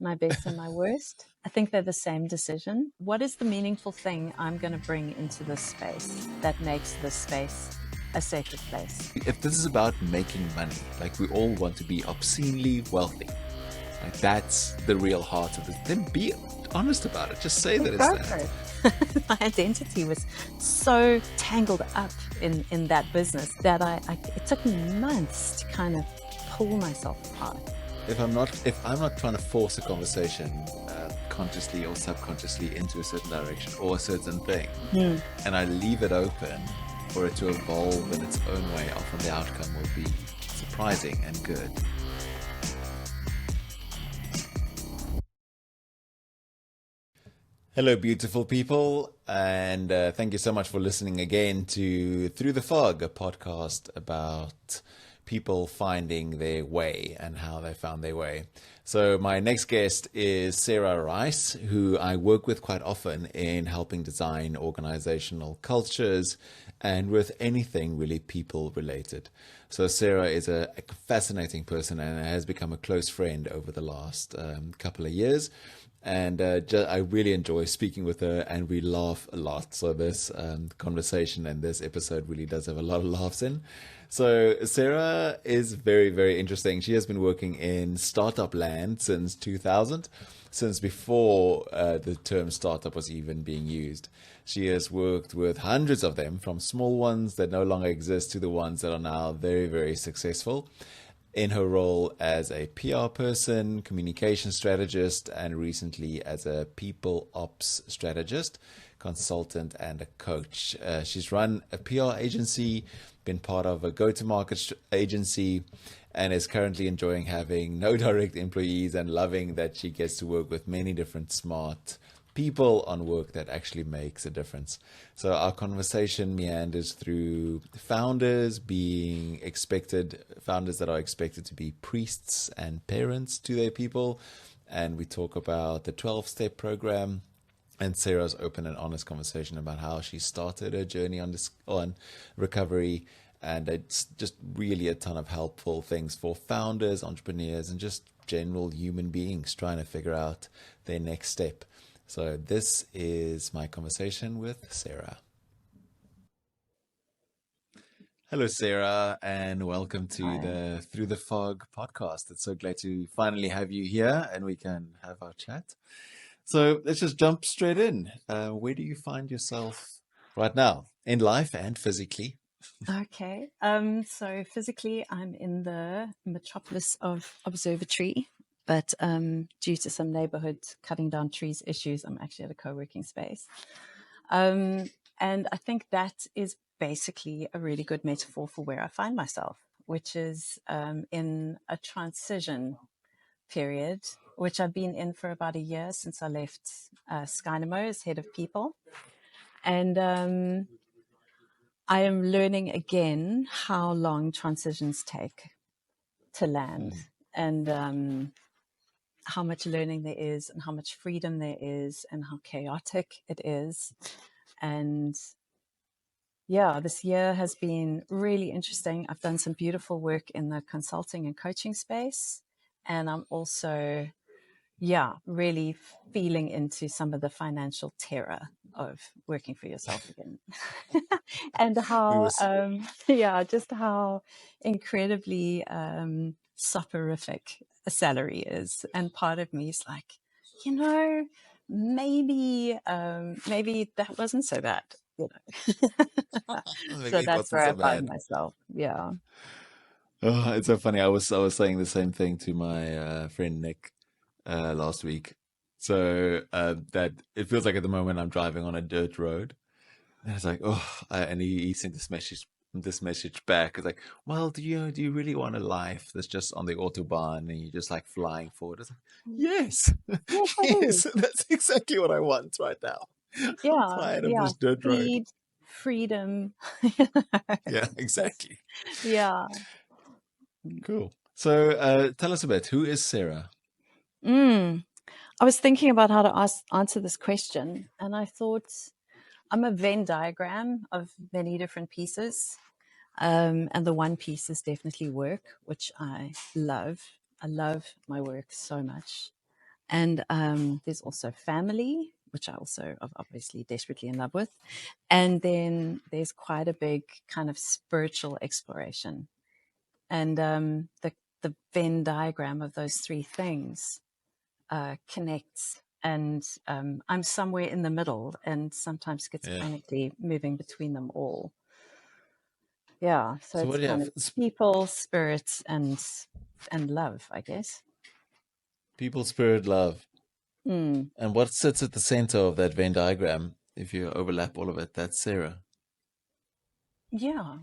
my best and my worst. I think they're the same decision. What is the meaningful thing I'm going to bring into this space that makes this space a sacred place? If this is about making money, like we all want to be obscenely wealthy, like that's the real heart of it, then be honest about it. Just say that it's that. My identity was so tangled up in that business that it took me months to kind of pull myself apart. If I'm not trying to force a conversation consciously or subconsciously into a certain direction or a certain thing, and I leave it open for it to evolve in its own way, often the outcome will be surprising and good. Hello, beautiful people, and thank you so much for listening again to Through the Fog, a podcast about people finding their way and how they found their way. So my next guest is Sarah Rice, who I work with quite often in helping design organizational cultures and with anything really people related. So Sarah is a fascinating person and has become a close friend over the last couple of years. And I really enjoy speaking with her, and we laugh a lot. So this conversation and this episode really does have a lot of laughs in. So Sarah is very, very interesting. She has been working in startup land since 2000, since before the term startup was even being used. She has worked with hundreds of them, from small ones that no longer exist to the ones that are now very, very successful, in her role as a PR person, communication strategist, and recently as a people ops strategist, consultant, and a coach. She's run a PR agency, been part of a go-to-market agency, and is currently enjoying having no direct employees and loving that she gets to work with many different smart people on work that actually makes a difference. So our conversation meanders through founders that are expected to be priests and parents to their people. And we talk about the 12-step program and Sarah's open and honest conversation about how she started her journey on recovery. And it's just really a ton of helpful things for founders, entrepreneurs, and just general human beings trying to figure out their next step. So this is my conversation with Sarah. Hello, Sarah, and welcome to the Through the Fog podcast. It's so glad to finally have you here and we can have our chat. So let's just jump straight in. Where do you find yourself right now in life and physically? Okay. So physically, I'm in the metropolis of Observatory, but due to some neighborhood cutting down trees issues, I'm actually at a co-working space. And I think that is basically a really good metaphor for where I find myself, which is in a transition period, which I've been in for about a year since I left Skynamo as head of people. And I am learning again how long transitions take to land, and how much learning there is, and how much freedom there is, and how chaotic it is. And yeah, this year has been really interesting. I've done some beautiful work in the consulting and coaching space, and I'm also really feeling into some of the financial terror of working for yourself again. And how just how incredibly soporific a salary is. And part of me is like, maybe that wasn't so bad, so that's where I find myself. Yeah. Oh, it's so funny. I was saying the same thing to my friend Nick last week. So that it feels like at the moment I'm driving on a dirt road, and it's like, and he sent this message back. It's like, well, do you really want a life that's just on the autobahn and you're just like flying forward? It's like, yes, yes, that's exactly what I want right now. Yeah, I'm tired of this dirt road. Freedom. Yeah, exactly. Yeah. Cool. So tell us a bit. Who is Sarah? I was thinking about how to answer this question, and I thought I'm a Venn diagram of many different pieces. And the one piece is definitely work, which I love. I love my work so much. And there's also family, which I also am obviously desperately in love with. And then there's quite a big kind of spiritual exploration. And the Venn diagram of those three things connects. And I'm somewhere in the middle and sometimes Yeah. schizophrenically moving between them all. Yeah. So So it's what do you kind have? of people, spirits, and love, I guess. People, spirit, love. Mm. And what sits at the center of that Venn diagram, if you overlap all of it, that's Sarah. Yeah.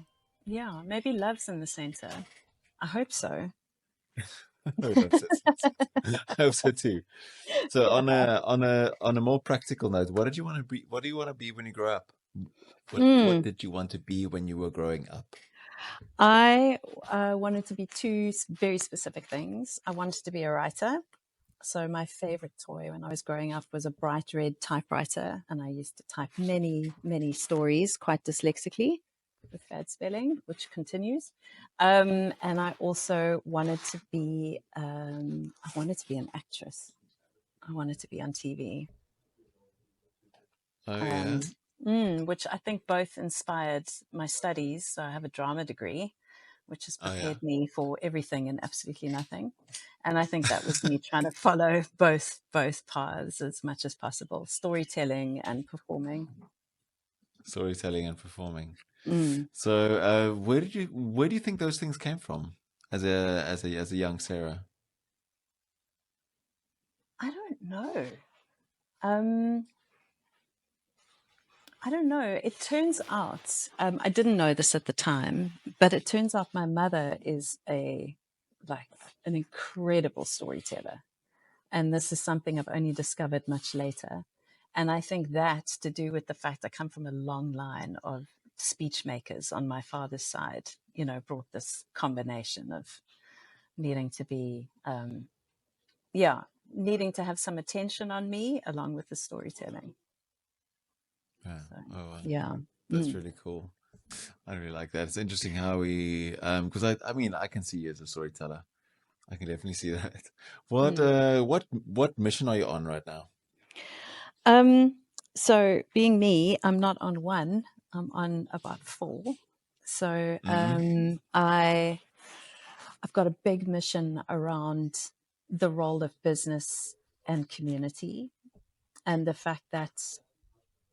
Yeah. Maybe love's in the center. I hope so. I would hope so. I hope so too. So Yeah. on a more practical note, what did you want to be? What do you want to be when you grow up? What Mm. did you want to be when you were growing up? I wanted to be two very specific things. I wanted to be a writer. So my favorite toy when I was growing up was a bright red typewriter, and I used to type many, many stories quite dyslexically with bad spelling, which continues. And I also wanted to be, I wanted to be an actress. I wanted to be on TV, Oh yeah. um, which I think both inspired my studies. So I have a drama degree, which has Oh yeah. prepared me for everything and absolutely nothing. And I think that was me trying to follow both paths as much as possible, storytelling and performing. Storytelling and performing. Mm. So where do you think those things came from as a young Sarah? I don't know. Um, I don't know. It turns out, I didn't know this at the time, but it turns out my mother is like an incredible storyteller. And this is something I've only discovered much later. And I think that's to do with the fact I come from a long line of speech makers on my father's side, brought this combination of needing to be, needing to have some attention on me along with the storytelling. Yeah. So, Oh, wow. yeah. That's Mm, really cool. I really like that. It's interesting how we, because I mean, I can see you as a storyteller. I can definitely see that. mm. What mission are you on right now? Um, so being me, I'm not on one, I'm on about four. So Mm-hmm. I've got a big mission around the role of business and community, and the fact that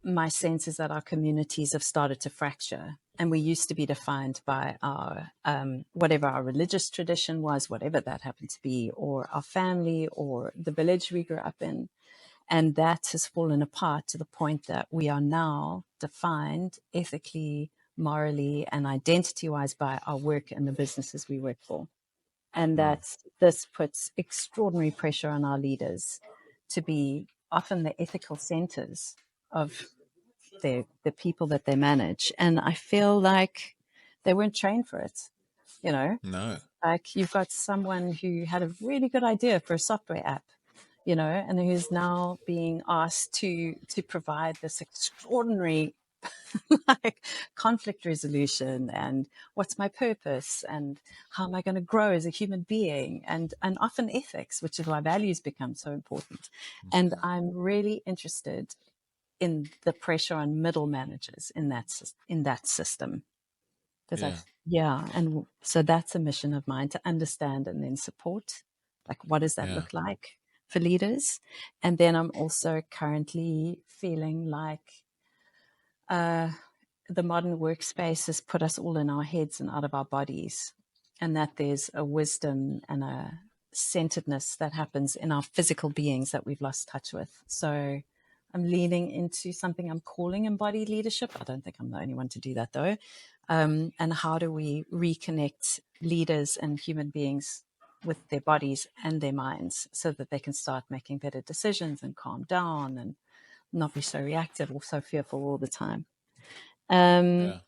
my sense is that our communities have started to fracture. And we used to be defined by our whatever our religious tradition was, whatever that happened to be, or our family, or the village we grew up in. And that has fallen apart to the point that we are now defined ethically, morally, and identity wise by our work and the businesses we work for. And Mm. that this puts extraordinary pressure on our leaders to be often the ethical centers of the people that they manage. And I feel like they weren't trained for it, you know? No. Like you've got someone who had a really good idea for a software app, and who's now being asked to provide this extraordinary like conflict resolution and what's my purpose and how am I going to grow as a human being and often ethics, which is why values become so important. And I'm really interested in the pressure on middle managers in that system because Yeah. and so that's a mission of mine to understand and then support, like what does that Yeah. look like for leaders. And then I'm also currently feeling like uh, the modern workspace has put us all in our heads and out of our bodies, and that there's a wisdom and a centeredness that happens in our physical beings that we've lost touch with. So I'm leaning into something I'm calling embodied leadership. I don't think I'm the only one to do that though. And how do we reconnect leaders and human beings with their bodies and their minds so that they can start making better decisions and calm down and not be so reactive or so fearful all the time. Um, Yeah.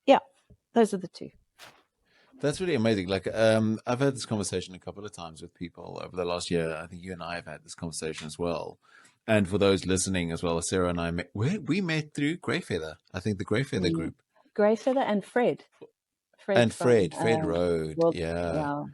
yeah, those are the two. That's really amazing. Like, I've had this conversation a couple of times with people over the last year. I think you and I have had this conversation as well. And for those listening as well, Sarah and I we met through Greyfeather. I think the Greyfeather Mm. group. Greyfeather and Fred And from Fred uh, Road. World. Yeah. Yeah,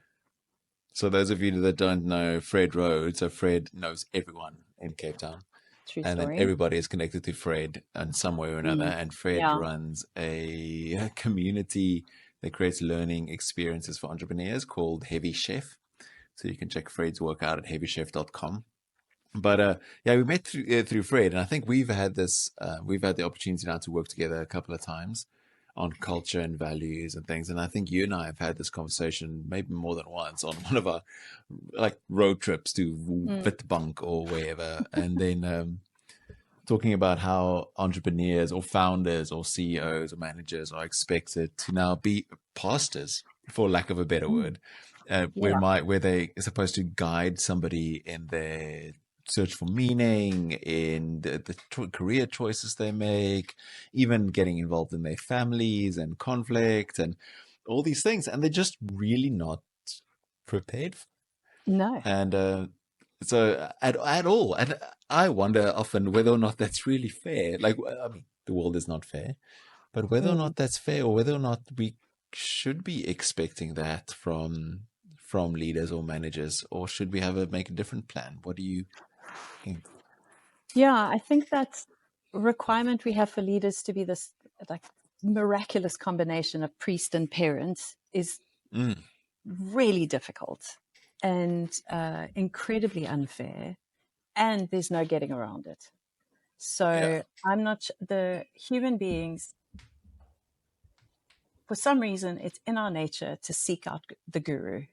So those of you that don't know Fred Road, so Fred knows everyone in Cape Town. True And then story. everybody is connected to Fred in some way or another. Mm. And Fred Yeah. runs a community that creates learning experiences for entrepreneurs called Heavy Chef. So you can check Fred's work out at heavychef.com. But yeah, we met through Fred, and I think we've had the opportunity now to work together a couple of times on culture and values and things. And I think you and I have had this conversation maybe more than once on one of our like road trips to Mm. Witbank or wherever, and then talking about how entrepreneurs or founders or CEOs or managers are expected to now be pastors, for lack of a better Mm. word, Yeah. where they are supposed to guide somebody in their search for meaning, in the career choices they make, even getting involved in their families and conflict and all these things, and they're just really not prepared. No. And so at all, and I wonder often whether or not that's really fair. Like, I mean, the world is not fair, but whether or Mm. not that's fair, or whether or not we should be expecting that from leaders or managers, or should we make a different plan? What do you think? Yeah, I think that requirement we have for leaders to be this like miraculous combination of priest and parent is Mm, really difficult and incredibly unfair, and there's no getting around it. yeah, So I'm not the human beings. For some reason, it's in our nature to seek out the guru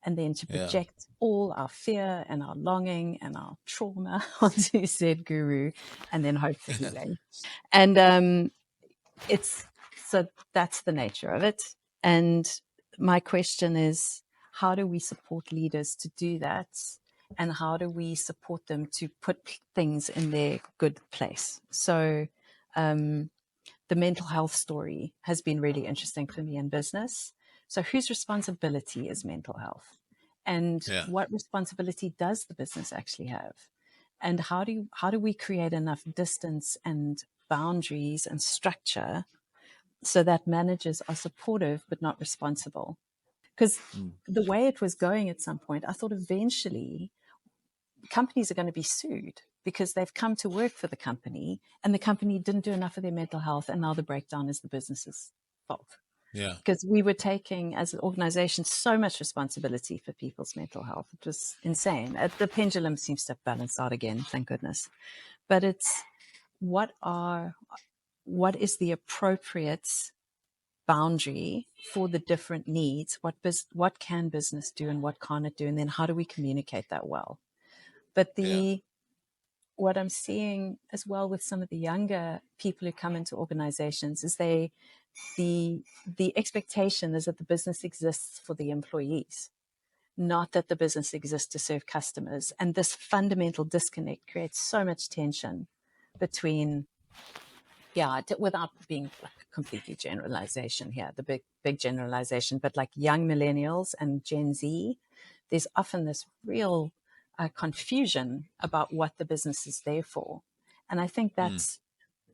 and then to yeah, project all our fear and our longing and our trauma onto said guru and then hope for healing. And it's so that's the nature of it. And my question is, how do we support leaders to do that? And how do we support them to put things in their good place? So, the mental health story has been really interesting for me in business. So, whose responsibility is mental health? And yeah, what responsibility does the business actually have? And how do we create enough distance and boundaries and structure so that managers are supportive but not responsible? Because mm, the way it was going at some point, I thought eventually companies are going to be sued because they've come to work for the company and the company didn't do enough for their mental health, and now the breakdown is the business's fault. yeah, Because we were taking, as an organization, so much responsibility for people's mental health. It was insane. The pendulum seems to have balanced out again, thank goodness. But it's what is the appropriate boundary for the different needs? What can business do and what can't it do? And then how do we communicate that well? But yeah, what I'm seeing as well with some of the younger people who come into organizations is the expectation is that the business exists for the employees, not that the business exists to serve customers. And this fundamental disconnect creates so much tension between, yeah, without being like completely generalization here, the big generalization, but like young millennials and Gen Z, there's often this real confusion about what the business is there for. And I think mm, that's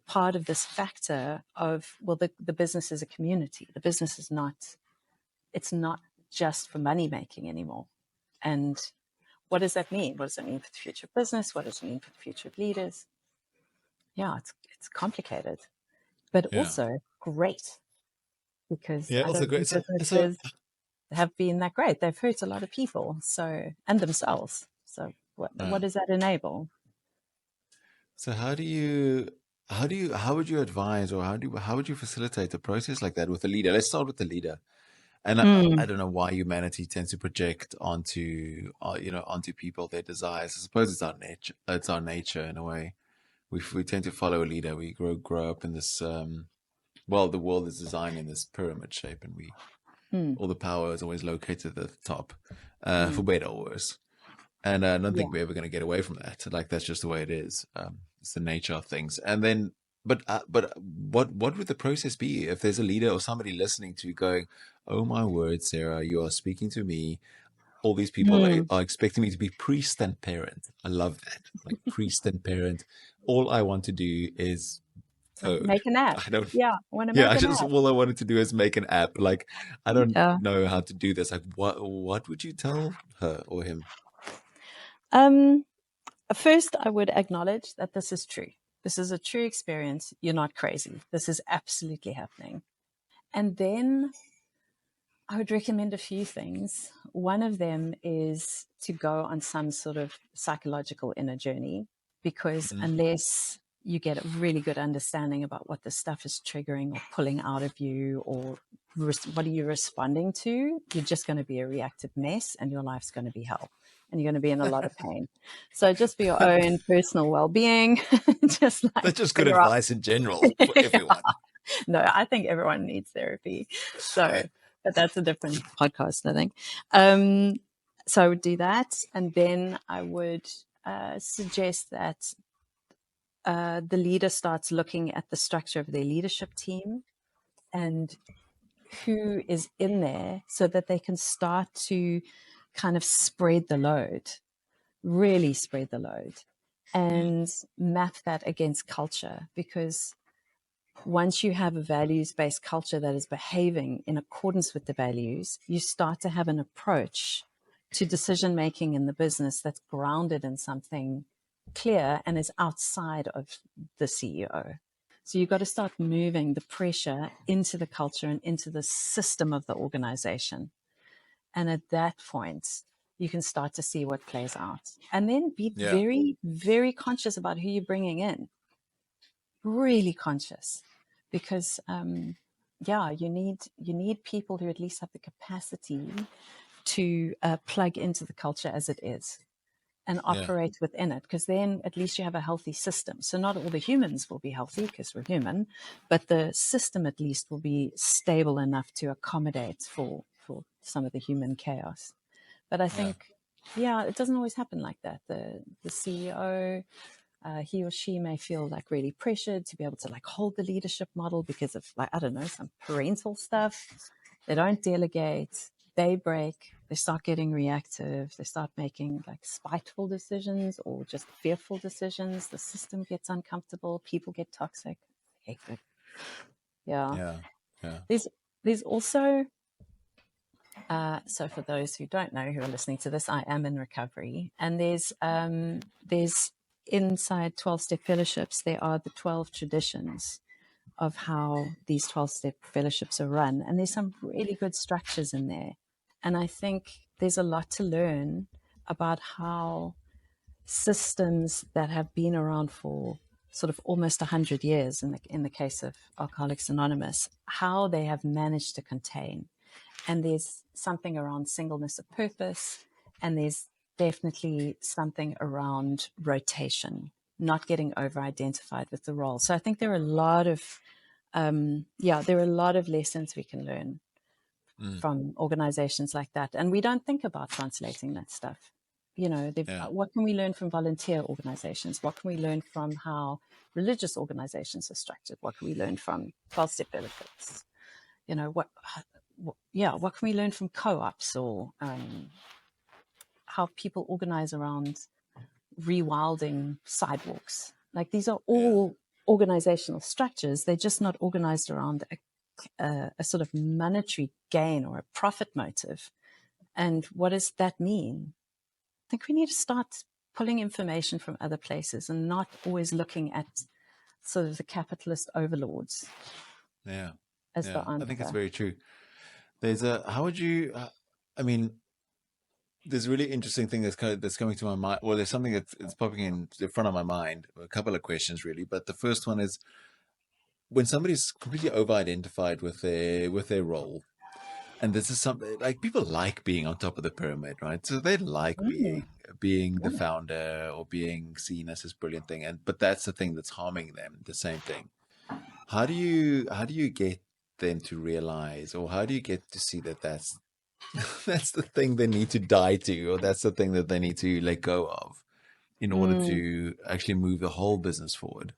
part of this factor of, well, the business is a community. The business is not, it's not just for money making anymore. And what does that mean? What does it mean for the future of business? What does it mean for the future of leaders? Yeah, it's complicated, but yeah, also great, because yeah. I Also don't great. think So businesses have been that great. They've hurt a lot of people, so, and themselves. So what does that enable? So how would you advise, or how would you facilitate a process like that with a leader? Let's start with the leader. And I Mm, don't know why humanity tends to project onto people their desires. I suppose it's our nature. It's our nature in a way. We tend to follow a leader. We grow up in this. Well, the world is designed in this pyramid shape, and we mm, all the power is always located at the top, for mm. better or worse. And I don't Yeah. think we're ever going to get away from that. Like that's just the way it is. It's the nature of things. And then, but what would the process be if there's a leader or somebody listening to you going, "Oh my word, Sarah, you are speaking to me. All these people Mm, are expecting me to be priest and parent. I love that. Like priest and parent. All I want to do is code. Make an app. I don't. Yeah, I want to Yeah, make I an just app. all I wanted to do is make an app. Like I don't Yeah. know how to do this. Like what would you tell her or him? Um, First, I would acknowledge that this is true. This is a true experience. You're not crazy. This is absolutely happening. And then I would recommend a few things. One of them is to go on some sort of psychological inner journey, because Mm. unless you get a really good understanding about what the stuff is triggering or pulling out of you, or what are you responding to, you're just going to be a reactive mess and your life's going to be hell and you're going to be in a lot of pain. So just for your own personal well-being, just like That's just good figure out. advice in general for everyone. No, I think everyone needs therapy. So, but that's a different podcast, I think. So I would do that. And then I would suggest that the leader starts looking at the structure of their leadership team and who is in there, so that they can start to kind of spread the load, really spread the load, and map that against culture. Because once you have a values-based culture that is behaving in accordance with the values, you start to have an approach to decision making in the business that's grounded in something clear and is outside of the CEO. So you've got to start moving the pressure into the culture and into the system of the organization. And at that point, you can start to see what plays out. And then be Yeah. very, very conscious about who you're bringing in. Really conscious, because you need people who at least have the capacity to plug into the culture as it is and operate within it, because then at least you have a healthy system. So not all the humans will be healthy because we're human, but the system at least will be stable enough to accommodate for some of the human chaos. But I think, it doesn't always happen like that. The CEO, he or she may feel like really pressured to be able to like hold the leadership model because of, like, I don't know, some parental stuff. They don't delegate, they break, they start getting reactive, they start making like spiteful decisions or just fearful decisions. The system gets uncomfortable, people get toxic. Hectic. Yeah. Yeah. There's also so for those who don't know, who are listening to this, I am in recovery, and there's inside 12-step fellowships, there are the 12 traditions of how these 12-step fellowships are run, and there's some really good structures in there. And I think there's a lot to learn about how systems that have been around for sort of almost 100 years, in the case of Alcoholics Anonymous, how they have managed to contain. And there's something around singleness of purpose, and there's definitely something around rotation, not getting over-identified with the role. So I think there are a lot of, lessons we can learn from organizations like that. And we don't think about translating that stuff. What can we learn from volunteer organizations? What can we learn from how religious organizations are structured? What can we learn from 12-step fellowships? What can we learn from co-ops, or how people organize around rewilding sidewalks? Like, these are all organizational structures. They're just not organized around a sort of monetary gain or a profit motive. And what does that mean? I think we need to start pulling information from other places and not always looking at sort of the capitalist overlords as the answer. I think it's very true. How would you, I mean, there's a really interesting thing that's coming to my mind. Well, there's something that's popping in front of my mind. A couple of questions, really. But the first one is, when somebody's completely over-identified with their role, and this is something like, people like being on top of the pyramid, right? So they like being the founder or being seen as this brilliant thing. But that's the thing that's harming them. The same thing. How do you get them to realize, or how do you get to see that that's the thing they need to die to, or that's the thing that they need to let go of in order to actually move the whole business forward?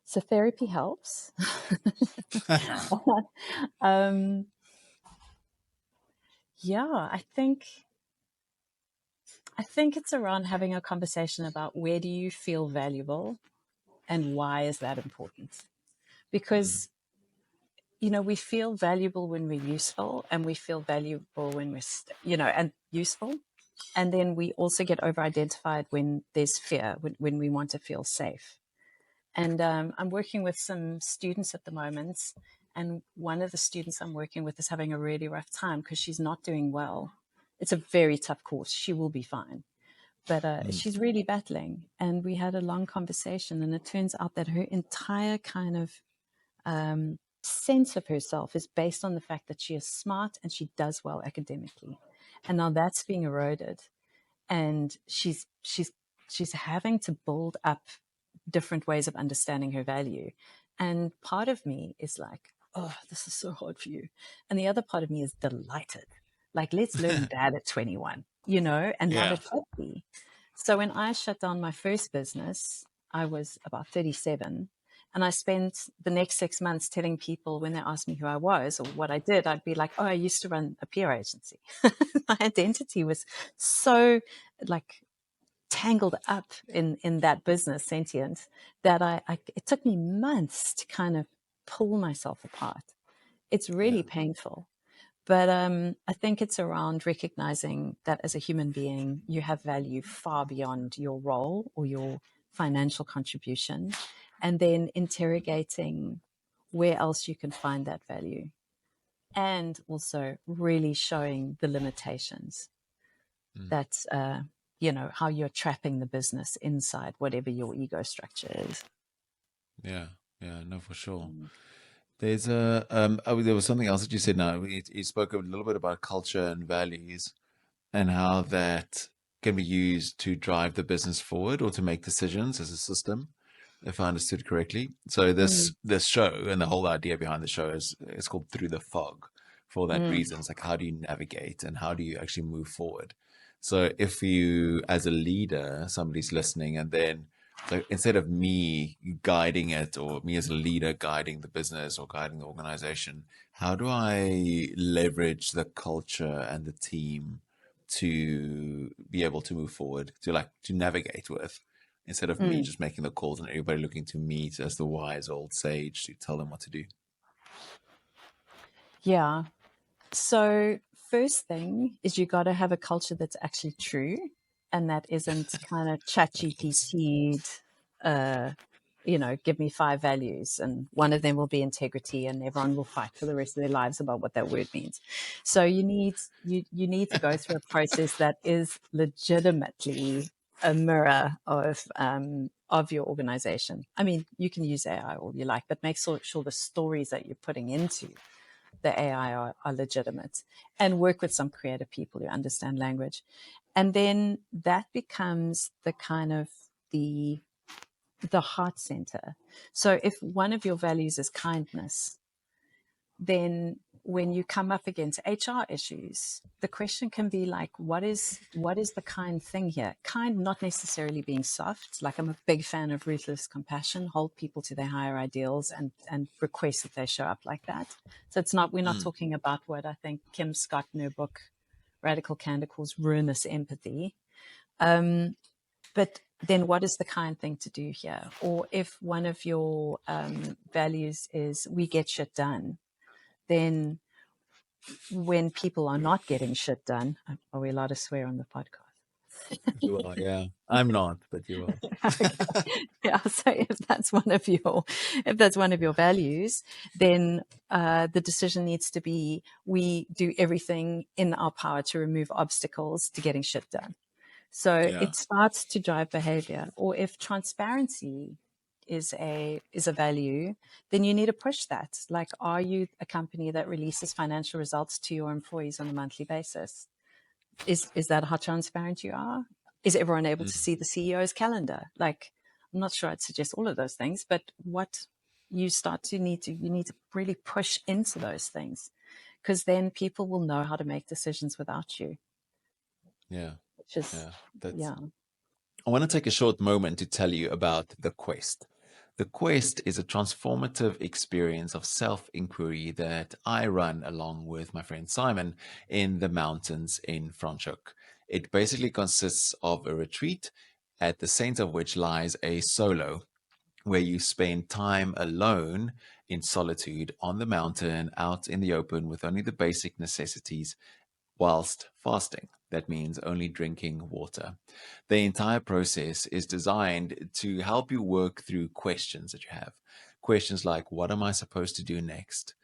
So therapy helps. I think it's around having a conversation about, where do you feel valuable And why is that important? Because, you know, we feel valuable when we're useful, and we feel valuable when we're, and useful. And then we also get over identified when there's fear, when we want to feel safe. And I'm working with some students at the moment. And one of the students I'm working with is having a really rough time because she's not doing well. It's a very tough course. She will be fine. But she's really battling. And we had a long conversation. And it turns out that her entire kind of sense of herself is based on the fact that she is smart and she does well academically. And now that's being eroded. And she's having to build up different ways of understanding her value. And part of me is like, oh, this is so hard for you. And the other part of me is delighted. Like, let's learn that at 21, and not at 50. So when I shut down my first business, I was about 37. And I spent the next 6 months telling people when they asked me who I was or what I did, I'd be like, oh, I used to run a PR agency. My identity was so like tangled up in that business sentient that it took me months to kind of pull myself apart. It's really painful. But I think it's around recognizing that as a human being, you have value far beyond your role or your financial contribution, and then interrogating where else you can find that value, and also really showing the limitations that, how you're trapping the business inside whatever your ego structure is. Yeah, no, for sure. There's there was something else that you said now. You spoke a little bit about culture and values and how that can be used to drive the business forward or to make decisions as a system, if I understood correctly. So this show and the whole idea behind the show is it's called Through the Fog for that reason. It's like, how do you navigate and how do you actually move forward? So if you, as a leader, somebody's listening, and then so instead of me guiding it or me as a leader guiding the business or guiding the organization, how do I leverage the culture and the team to be able to move forward, to navigate with, instead of me just making the calls and everybody looking to me as the wise old sage to tell them what to do? Yeah. So first thing is you got to have a culture that's actually true, and that isn't kind of chat GPT'd, give me 5 values and one of them will be integrity, and everyone will fight for the rest of their lives about what that word means. So you need to go through a process that is legitimately a mirror of your organization. I mean, you can use AI all you like, but make sure the stories that you're putting into the AI are legitimate, and work with some creative people who understand language. And then that becomes the kind of the heart center. So if one of your values is kindness, then when you come up against HR issues, the question can be like, what is the kind thing here? Kind, not necessarily being soft. Like, I'm a big fan of ruthless compassion, hold people to their higher ideals and request that they show up like that. So we're not talking about what I think Kim Scott in her book, Radical Candor, calls ruinous empathy. But then what is the kind thing to do here? Or if one of your values is we get shit done, then when people are not getting shit done, are we allowed to swear on the podcast? You are, yeah. I'm not, but you are. Yeah. So if that's one of your values, then the decision needs to be, we do everything in our power to remove obstacles to getting shit done. So it starts to drive behavior. Or if transparency is a value, then you need to push that. Like, are you a company that releases financial results to your employees on a monthly basis? Is that how transparent you are? Is everyone able to see the CEO's calendar? Like, I'm not sure I'd suggest all of those things, but what you need to really push into those things, because then people will know how to make decisions without you. Yeah. Which is, I want to take a short moment to tell you about The Quest. The Quest is a transformative experience of self-inquiry that I run along with my friend Simon in the mountains in Franschhoek. It basically consists of a retreat, at the center of which lies a solo where you spend time alone in solitude on the mountain, out in the open with only the basic necessities whilst fasting. That means only drinking water. The entire process is designed to help you work through questions that you have. Questions like, what am I supposed to do next?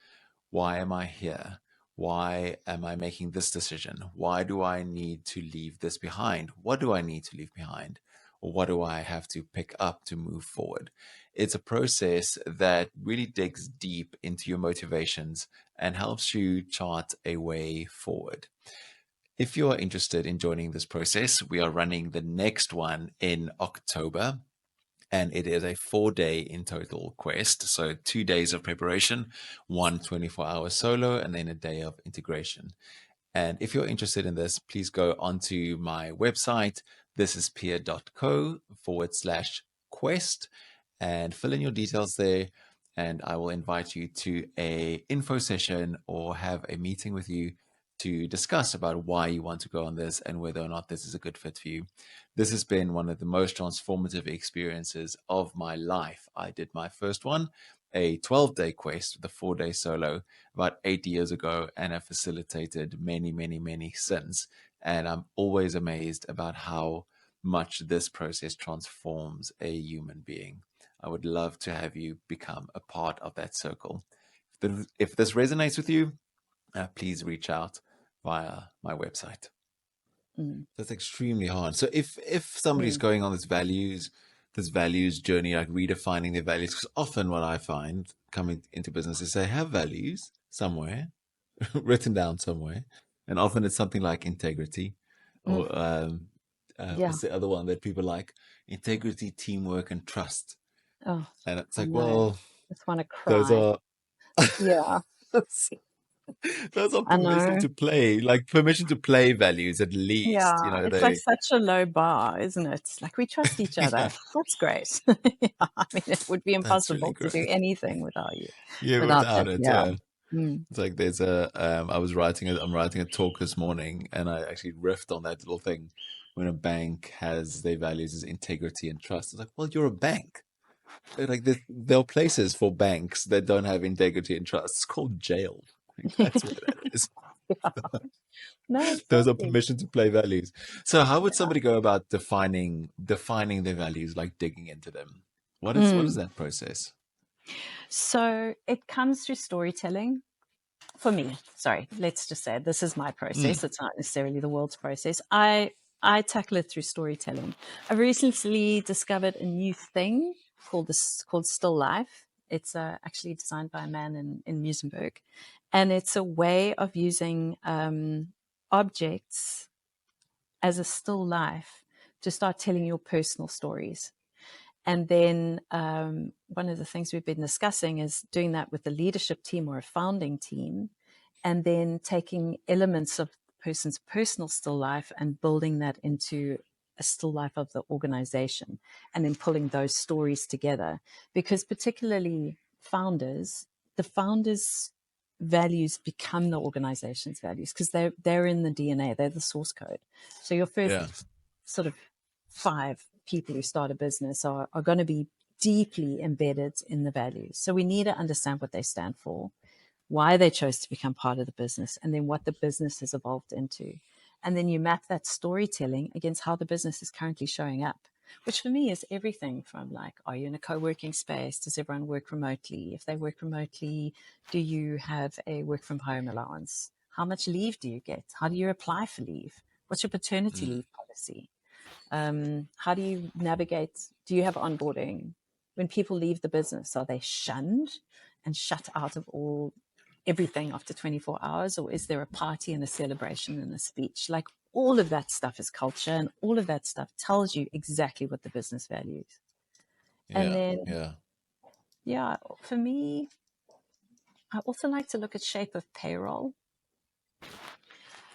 Why am I here? Why am I making this decision? Why do I need to leave this behind? What do I need to leave behind? Or what do I have to pick up to move forward? It's a process that really digs deep into your motivations and helps you chart a way forward. If you are interested in joining this process, we are running the next one in October, and it is a 4-day in total quest. So 2 days of preparation, one 24-hour solo, and then a day of integration. And if you're interested in this, please go onto my website, thisispia.co/quest, and fill in your details there. And I will invite you to a info session or have a meeting with you to discuss about why you want to go on this and whether or not this is a good fit for you. This has been one of the most transformative experiences of my life. I did my first one, a 12-day quest with a 4-day solo about 8 years ago, and have facilitated many, many, many since. And I'm always amazed about how much this process transforms a human being. I would love to have you become a part of that circle. If this resonates with you, please reach out via my website. That's extremely hard. So if somebody's going on this values journey, like redefining their values, because often what I find coming into business is they have values somewhere written down somewhere, and often it's something like integrity, or Yeah. what's the other one that people like? Integrity, teamwork, and trust. Oh, And it's I like, know. well, Just want to those cry. are Yeah. those are I permission know. to play, like permission to play values at least. Yeah. It's like They such a low bar, isn't it? It's like we trust each other. yeah, That's great. Yeah, I mean, it would be that's really impossible to do great. anything without you, Yeah, without without that. it, Yeah. yeah. Mm. It's like there's I'm writing a talk this morning, and I actually riffed on that little thing. When a bank has their values as integrity and trust, it's like, well, you're a bank. Like there are places for banks that don't have integrity and trust. It's called jail. Like, that's where that is. Yeah. No, Those are exactly. permission to play values. So how would Yeah. somebody go about defining their values, like digging into them? What is that process? So it comes through storytelling. For me, sorry, let's just say this is my process. It's not necessarily the world's process. I tackle it through storytelling. I've recently discovered a new thing called Still Life. It's actually designed by a man in Musenberg, and it's a way of using objects as a still life to start telling your personal stories. And then one of the things we've been discussing is doing that with a leadership team or a founding team, and then taking elements of the person's personal still life and building that into a still life of the organization, and then pulling those stories together. Because particularly the founders' values become the organization's values because they're in the DNA, they're the source code. So your first Yeah, sort of 5 people who start a business are going to be deeply embedded in the values. So we need to understand what they stand for, why they chose to become part of the business, and then what the business has evolved into. And then you map that storytelling against how the business is currently showing up, which for me is everything from like, are you in a co-working space? Does everyone work remotely? If they work remotely, do you have a work from home allowance? How much leave do you get? How do you apply for leave? What's your paternity leave policy? How do you navigate? Do you have onboarding? When people leave the business, are they shunned and shut out of everything after 24 hours? Or is there a party and a celebration and a speech? Like all of that stuff is culture, and all of that stuff tells you exactly what the business values. And yeah, then, yeah, yeah, for me, I also like to look at shape of payroll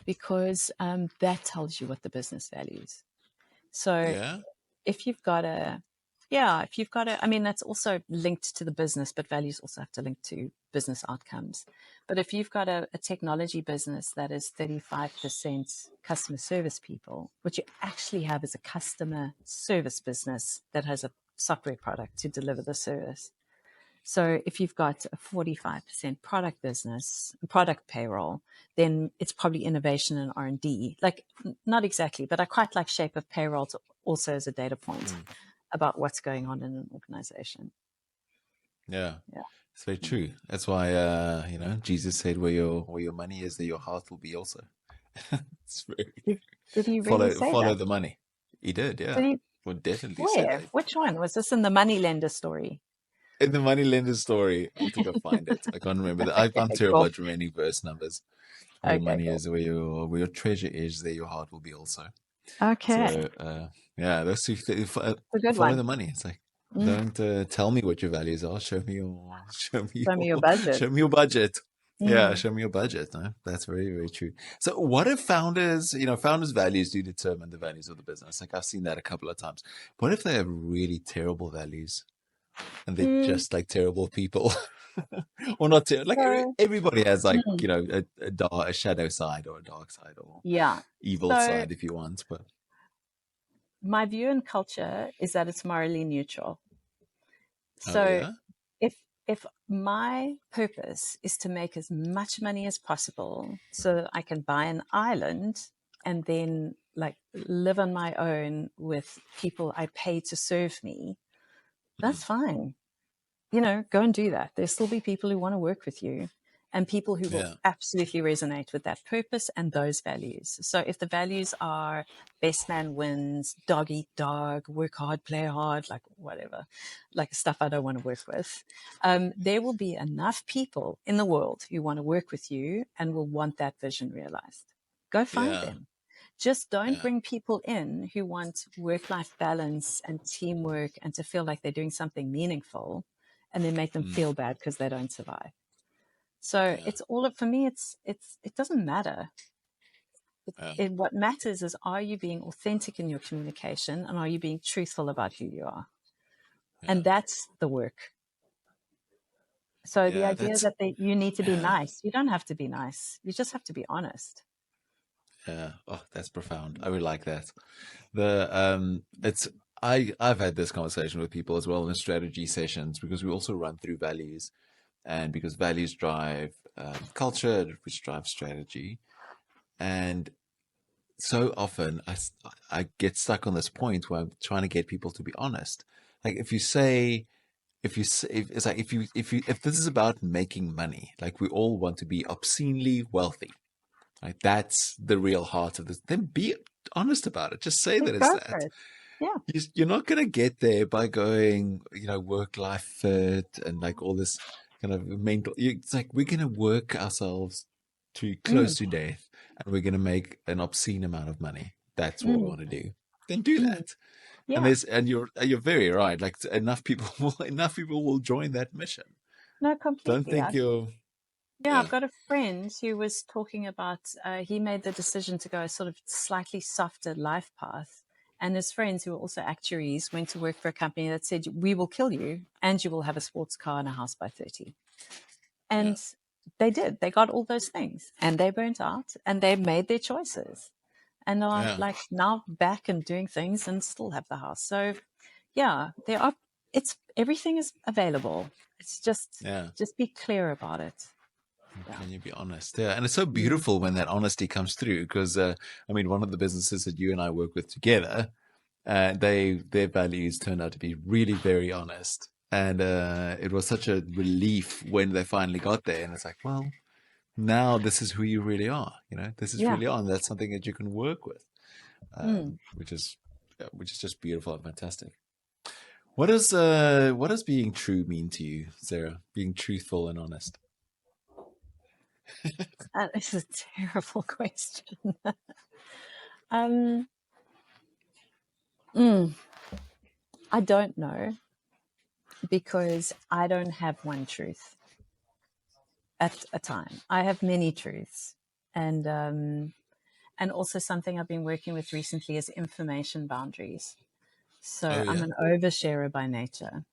because that tells you what the business values. So yeah, if you've got I mean, that's also linked to the business, but values also have to link to business outcomes. But if you've got a technology business that is 35% customer service people, what you actually have is a customer service business that has a software product to deliver the service. So if you've got a 45% product business, product payroll, then it's probably innovation and R&D. Like, not exactly, but I quite like shape of payroll also as a data point about what's going on in an organization. Yeah. Yeah. It's very true. That's why, Jesus said, where your money is, there your heart will be also. It's very, Did he really say follow that? the money. He did, yeah. Did he? Would definitely say Where? that. Which one? Was this in the moneylender story? In the money lender story, I have to go find it. I can't remember that. I'm Okay, terrible cool. at remaining verse numbers. Where your Okay, money cool. is, where your treasure is, there your heart will be also. Okay. So, yeah, those two, It's a good follow one. the money. It's like, Mm. don't tell me what your values are. Show me Show me your budget. show me your budget. Yeah, Mm. show me your budget. No? That's very, very true. So what if founders, founders' values do determine the values of the business? Like I've seen that a couple of times. What if they have really terrible values and they're Mm. just like terrible people? Or not like So, everybody has like, mm. a shadow side or a dark side or Yeah. evil So side if you want, but my view in culture is that it's morally neutral. oh So yeah. if my purpose is to make as much money as possible so that I can buy an island and then like live on my own with people I pay to serve me, that's fine. Go and do that. There'll still be people who want to work with you and people who will Yeah. absolutely resonate with that purpose and those values. So if the values are best man wins, dog eat dog, work hard, play hard, like whatever, like stuff I don't want to work with, there will be enough people in the world who want to work with you and will want that vision realized. Go find Yeah. them. Just don't Yeah. bring people in who want work-life balance and teamwork and to feel like they're doing something meaningful and then make them feel bad because they don't survive. So Yeah. it's all for me. It doesn't matter. Yeah. What matters is, are you being authentic in your communication and are you being truthful about who you are? Yeah. And that's the work. So the Yeah. idea That's that you need to be yeah. nice, you don't have to be nice. You just have to be honest. Yeah. Oh, that's profound. I would like that. It's I've had this conversation with people as well in strategy sessions because we also run through values, and because values drive culture, which drives strategy, and so often I get stuck on this point where I'm trying to get people to be honest. Like if you say if it's like if this is about making money, like we all want to be obscenely wealthy, like that's the real heart of this, then be honest about it. Just say that it's Go for that. it. Yeah. You're not going to get there by going, work life fit and like all this kind of mental. It's like we're going to work ourselves to close Mm, to death, and we're going to make an obscene amount of money. That's what we mm, want to do. Then do mm. that. Yeah. And you're very right. Like enough people will join that mission. No, Don't completely. think you're Yeah, yeah I've got a friend who was talking about he made the decision to go a sort of slightly softer life path. And his friends, who were also actuaries, went to work for a company that said, we will kill you and you will have a sports car and a house by 30. yeah And they did. They got all those things and they burnt out and they made their choices and are yeah like now back and doing things and still have the house. So, yeah, everything is available. It's yeah. just be clear about it. Yeah. Can you be honest? Yeah, and it's so Mm. beautiful when that honesty comes through because I mean, one of the businesses that you and I work with together, their values turned out to be really very honest, and it was such a relief when they finally got there. And it's like, well, now this is who you really are. This is Yeah. really on. That's something that you can work with, Mm. which is just beautiful and fantastic. What does being true mean to you, Sarah? Being truthful and honest. This is a terrible question. um, mm, I don't know because I don't have one truth at a time. I have many truths, and also something I've been working with recently is information boundaries. Oh So I'm yeah, an oversharer by nature,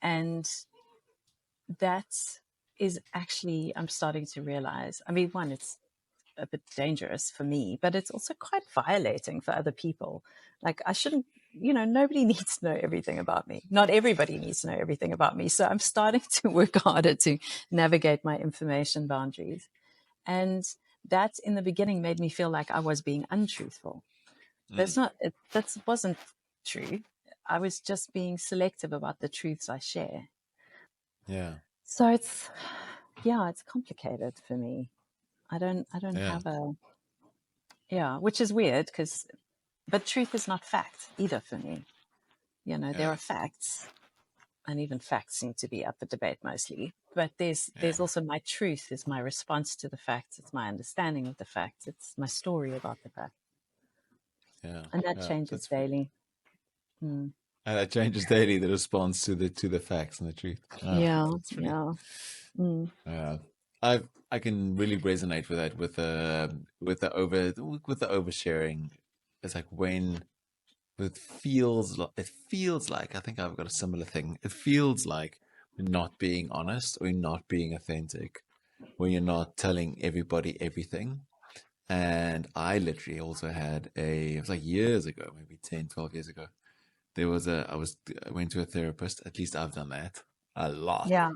and that is actually I'm starting to realize. I mean, one, it's a bit dangerous for me, but it's also quite violating for other people. Like I shouldn't nobody needs to know everything about me. Not everybody needs to know everything about me. So I'm starting to work harder to navigate my information boundaries. And that in the beginning made me feel like I was being untruthful. That wasn't true. I was just being selective about the truths I share. Yeah. So it's complicated for me. I don't have which is weird but truth is not fact either for me. There are facts, and even facts seem to be up for debate mostly. But there's also my truth is my response to the facts. It's my understanding of the facts. It's my story about the facts. Yeah. And that changes daily. And that changes daily, the response to the facts and the truth. That's really, I can really resonate with that with the oversharing. It's like when it feels like, I think I've got a similar thing. It feels like you're not being honest or you're not being authentic when you're not telling everybody everything. And I literally also had it was like years ago, maybe 10, 12 years ago. I went to a therapist. At least I've done that a lot. Yeah.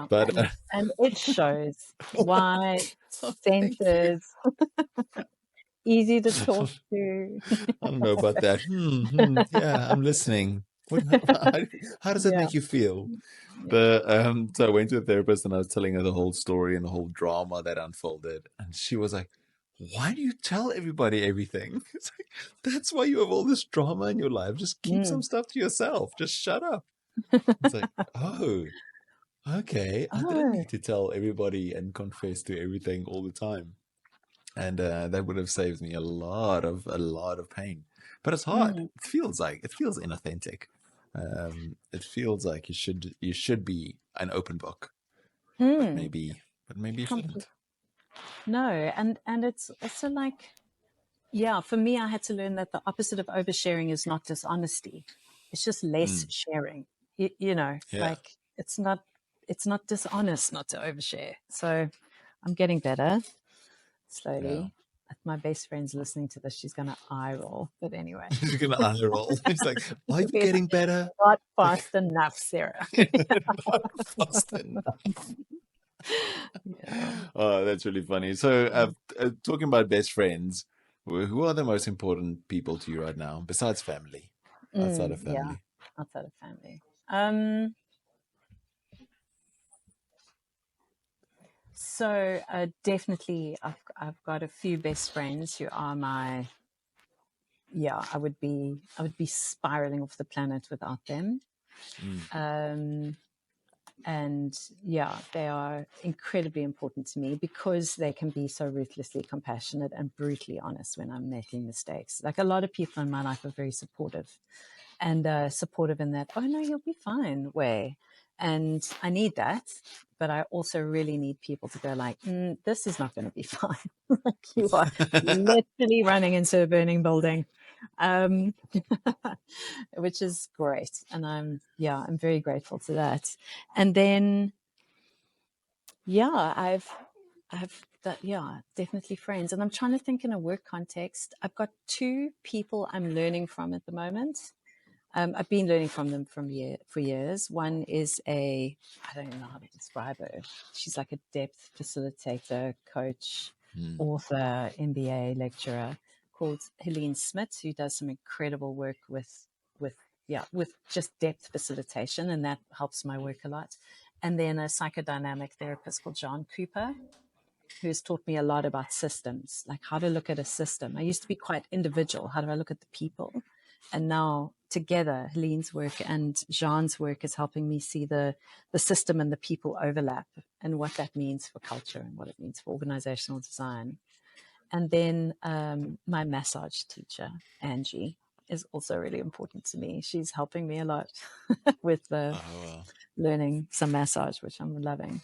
But And it shows why thank you. centers, easy to talk to. I don't know about that. Yeah, I'm listening. How does that Yeah. make you feel? So I went to a therapist and I was telling her the whole story and the whole drama that unfolded. And she was like, "Why do you tell everybody everything? It's like, that's why you have all this drama in your life. Just keep some stuff to yourself. Just shut up." It's like, oh, okay. I didn't Oh. need to tell everybody and confess to everything all the time. And that would have saved me a lot of pain. But it's hard. It feels inauthentic. It feels like you should be an open book, but maybe you shouldn't. No, and it's also like, for me, I had to learn that the opposite of oversharing is not dishonesty. It's just less sharing. Yeah. Like it's not dishonest not to overshare. So I'm getting better slowly. Yeah. If my best friend's listening to this, she's gonna eye roll. But anyway, He's gonna eye roll. He's like, "Are you getting better?" not fast enough, Sarah. Not fast enough. Oh, that's really funny. So, talking about best friends, who are the most important people to you right now, besides family, outside of Yeah, family? outside of family. So definitely, I've got a few best friends who are my I would be spiraling off the planet without them. And they are incredibly important to me because they can be so ruthlessly compassionate and brutally honest when I'm making mistakes. Like a lot of people in my life are very supportive and supportive in that, oh no, you'll be fine way. And I need that, but I also really need people to go like, this is not going to be fine. Like you are literally running into a burning building, which is great. And I'm very grateful to that. And then, I've definitely friends. And I'm trying to think in a work context. I've got two people I'm learning from at the moment. I've been learning from them for years. One is I don't even know how to describe her. She's like a depth facilitator, coach, author, MBA lecturer called Helene Smith, who does some incredible work with just depth facilitation, and that helps my work a lot. And then a psychodynamic therapist called John Cooper, who's taught me a lot about systems, like how to look at a system. I used to be quite individual. How do I look at the people? And now together, Helene's work and Jean's work is helping me see the system and the people overlap and what that means for culture and what it means for organizational design. And then my massage teacher, Angie, is also really important to me. She's helping me a lot with learning some massage, which I'm loving.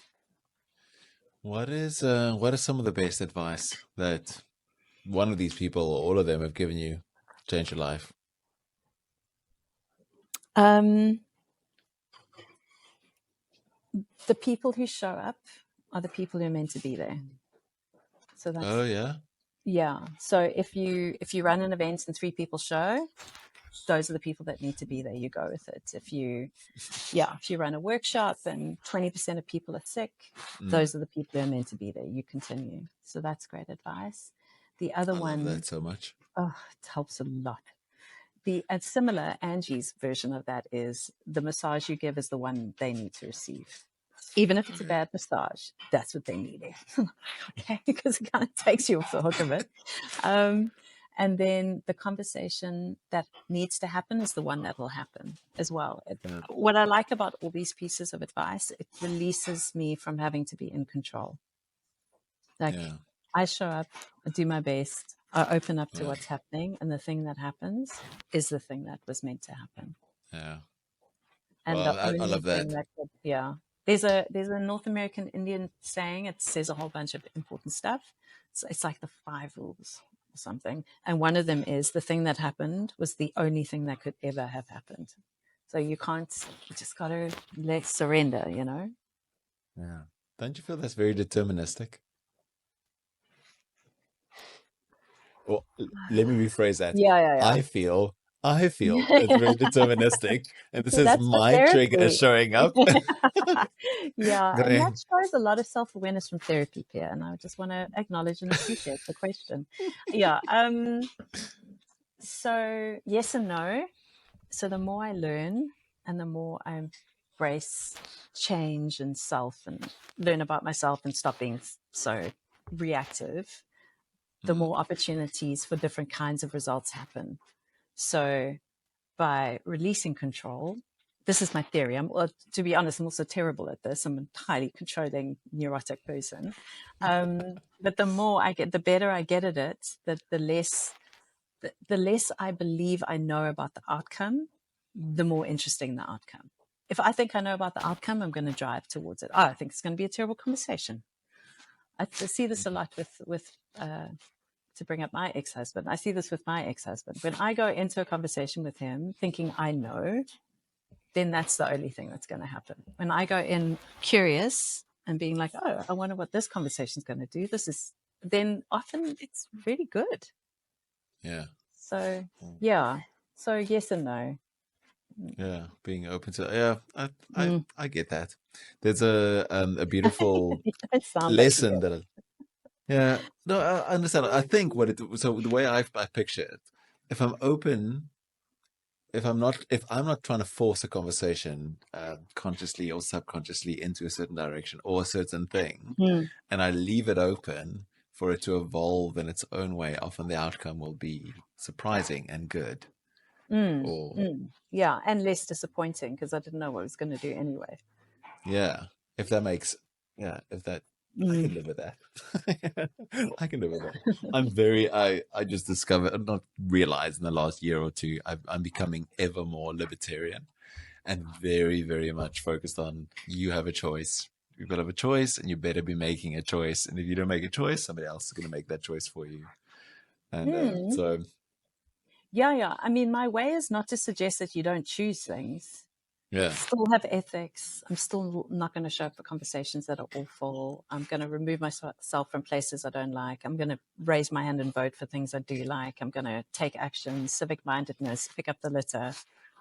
What is some of the best advice that one of these people or all of them have given you to change your life? The people who show up are the people who are meant to be there. So that's Oh yeah. yeah. So if you run an event and 3 people show, those are the people that need to be there. You go with it. If you run a workshop and 20% of people are sick, those are the people who are meant to be there. You continue. So that's great advice. The other I love one, that so much. oh, it helps a lot. A similar Angie's version of that is the massage you give is the one they need to receive. Even if it's a bad massage, that's what they needed. Okay, because it kind of takes you off the hook of it. And then the conversation that needs to happen is the one that will happen as well. What I like about all these pieces of advice, it releases me from having to be in control. Like I show up, I do my best, I open up to what's happening, and the thing that happens is the thing that was meant to happen. Yeah. And Well, the I only love that. thing that could, there's a North American Indian saying. It says a whole bunch of important stuff. So it's like the 5 rules or something. And one of them is the thing that happened was the only thing that could ever have happened. So you just got to surrender, Yeah. Don't you feel that's very deterministic? Well, let me rephrase that. Yeah. I feel it's very deterministic, and this See, is that's the my trigger therapy. showing up. Yeah, and that Going, shows a lot of self-awareness from therapy, Pierre, and I just want to acknowledge and appreciate the question. Yeah. So yes and no. So the more I learn and the more I embrace change and self and learn about myself and stop being so reactive, the more opportunities for different kinds of results happen. So by releasing control, this is my theory. To be honest, I'm also terrible at this. I'm a highly controlling, neurotic person. But the better I get at it, the less I believe I know about the outcome, the more interesting the outcome. If I think I know about the outcome, I'm going to drive towards it. I think it's going to be a terrible conversation. I see this a lot with to bring up my ex-husband. I see this with my ex-husband. When I go into a conversation with him thinking I know, then that's the only thing that's going to happen. When I go in curious and being like, oh, I wonder what this conversation is going to do, then often it's really good. yeah. So, yeah. So yes and no. Yeah, being open to I get that. There's a beautiful It sounds like you lesson that yeah, no, I understand. I think so the way I picture it, if I'm open, if I'm not trying to force a conversation consciously or subconsciously into a certain direction or a certain thing, and I leave it open for it to evolve in its own way, often the outcome will be surprising and good. Yeah, and less disappointing because I didn't know what I was going to do anyway. Yeah, if that makes if that I can live with that. I can live with that. I just discovered, not realized in the last year or two, I'm becoming ever more libertarian and very, very much focused on you have a choice. You've got to have a choice and you better be making a choice. And if you don't make a choice, somebody else is going to make that choice for you. And so. Yeah. I mean, my way is not to suggest that you don't choose things. Yeah. Still have ethics. I'm still not going to show up for conversations that are awful. I'm going to remove myself from places I don't like. I'm going to raise my hand and vote for things I do like. I'm going to take action, civic mindedness, pick up the litter.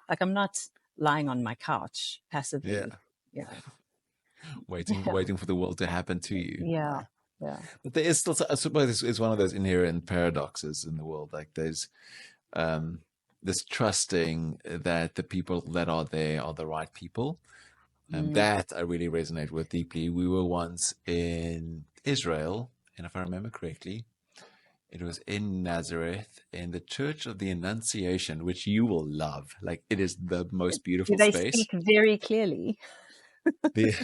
Like I'm not lying on my couch passively. Yeah. Waiting for the world to happen to you. Yeah. But there is still, I suppose, it's one of those inherent paradoxes in the world. Like there's this trusting that the people that are there are the right people. And that I really resonate with deeply. We were once in Israel, and if I remember correctly, it was in Nazareth, in the Church of the Annunciation, which you will love. Like it is the most beautiful They space. speak very clearly.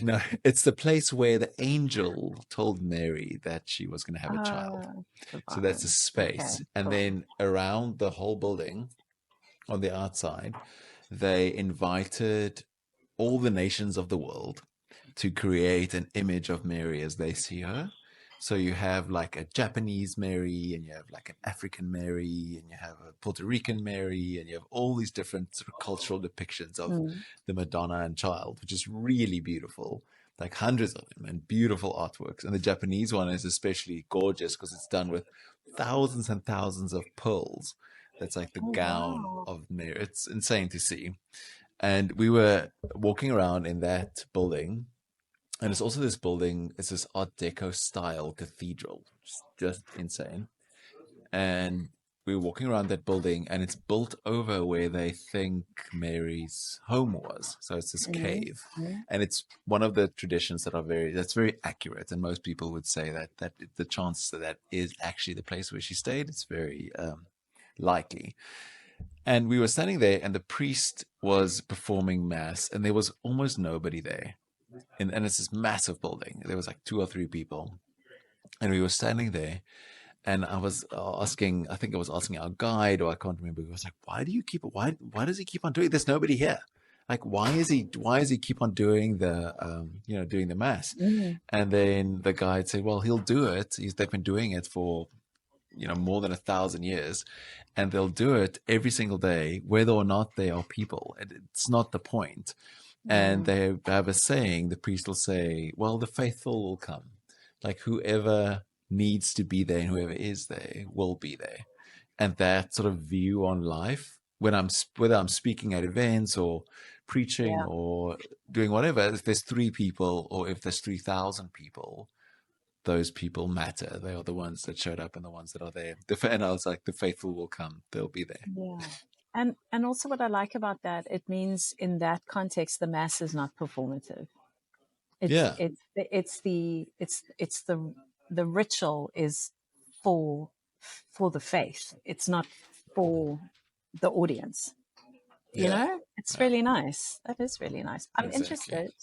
No, it's the place where the angel told Mary that she was going to have a child. So that's a space. Okay, and then around the whole building, on the outside, they invited all the nations of the world to create an image of Mary as they see her. So you have like a Japanese Mary, and you have like an African Mary, and you have a Puerto Rican Mary, and you have all these different sort of cultural depictions of the Madonna and Child, which is really beautiful, like hundreds of them, and beautiful artworks. And the Japanese one is especially gorgeous because it's done with thousands and thousands of pearls That's like the Oh, gown wow. of Mary. It's insane to see. And we were walking around in that building, and it's also this building. It's this Art Deco style cathedral, just insane. And we were walking around that building, and it's built over where they think Mary's home was. So it's this cave, Mm-hmm. and it's one of the traditions that's very accurate. And most people would say that the chances that is actually the place where she stayed, it's very likely. And we were standing there, and the priest was performing mass, and there was almost nobody there. And it's this massive building. There was like 2 or 3 people, and we were standing there, and I was asking, I think I was asking our guide, or I can't remember. He was like, why does he keep on doing? There's nobody here. Like, why is he keep on doing doing the mass? Mm. And then the guide said, well, he'll do it. They've been doing it for, more than 1,000 years, and they'll do it every single day, whether or not they are people. It's not the point. And Mm. they have a saying, the priest will say, well, the faithful will come. Like, whoever needs to be there and whoever is there will be there. And that sort of view on life, whether I'm speaking at events or preaching Yeah. or doing whatever, if there's 3 people or if there's 3,000 people, those people matter. They are the ones that showed up and the ones that are there. And I was like, the faithful will come. They'll be there. Yeah. And also what I like about that, it means in that context, the mass is not performative. Yeah. It's the ritual is for the faith. It's not for the audience. Yeah. It's Yeah. really nice. That is really nice. I'm Exactly. interested.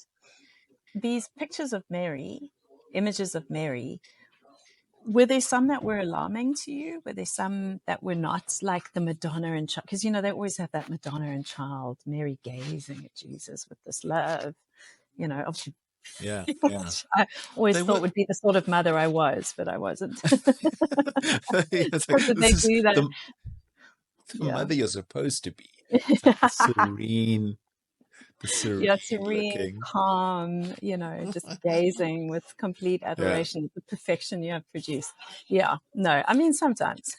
These pictures of Mary, images of Mary, were there some that were alarming to you? Were there some that were not, like the Madonna and Child? Because, they always have that Madonna and Child, Mary gazing at Jesus with this love, obviously, Yeah. Yeah. which I always They thought were. would be the sort of mother I was, but I wasn't. It's like, Because this they is do that. the Yeah. mother you're supposed to be. It's like the Yeah, serene serene, looking. calm, just gazing with complete Yeah. adoration at the perfection you have produced. Yeah, no, I mean, sometimes,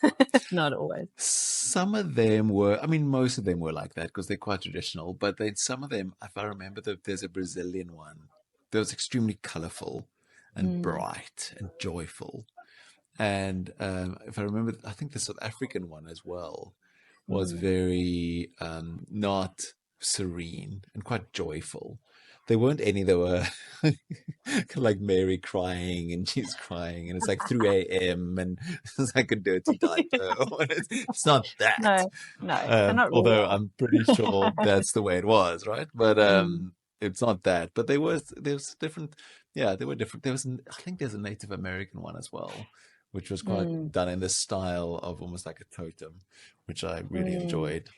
not always. Some of them were, I mean, most of them were like that because they're quite traditional. But then some of them, if I remember, there's a Brazilian one that was extremely colorful and Mm, bright and joyful. And if I remember, I think the South African one as well was mm, very not serene and quite joyful. There weren't any that were like Mary crying and she's crying and it's like 3 a.m. and it's like a dirty diaper. It's not that. no, they're not Although real. I'm pretty sure that's the way it was, right? But Mm, it's not that. But there's different. Yeah, they were different. I think there's a Native American one as well, which was quite mm, done in the style of almost like a totem, which I really mm. enjoyed.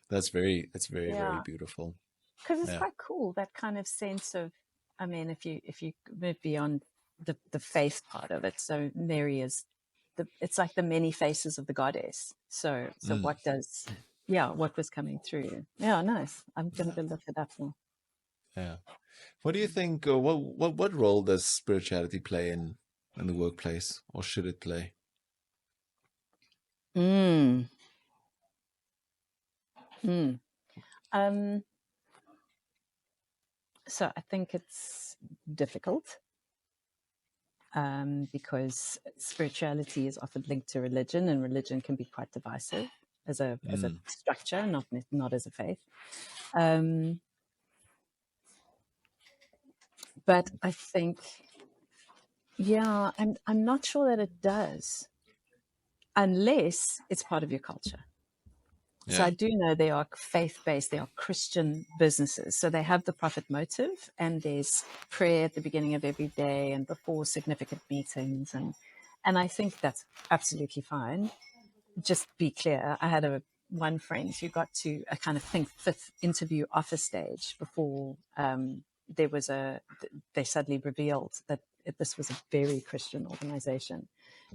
It's very, very Yeah, beautiful. because it's Yeah. quite cool, that kind of sense of, I mean, if you move beyond the faith part of it, so Mary is it's like the many faces of the goddess. So Mm, what was coming through? Yeah, nice. I'm gonna yeah. go look it up now. Yeah. What do you think? What role does spirituality play in the workplace, or should it play? Mm, mm. Um, so I think it's difficult, because spirituality is often linked to religion, and religion can be quite divisive as a Mm, structure, not as a faith. Um, but I think, yeah, I'm not sure that it does, unless it's part of your culture. So I yeah. do know they are faith-based, they are Christian businesses. So they have the profit motive, and there's prayer at the beginning of every day and before significant meetings, and I think that's absolutely fine. Just be clear, I had one friend who got to a kind of fifth interview off a stage before there was they suddenly revealed that this was a very Christian organization,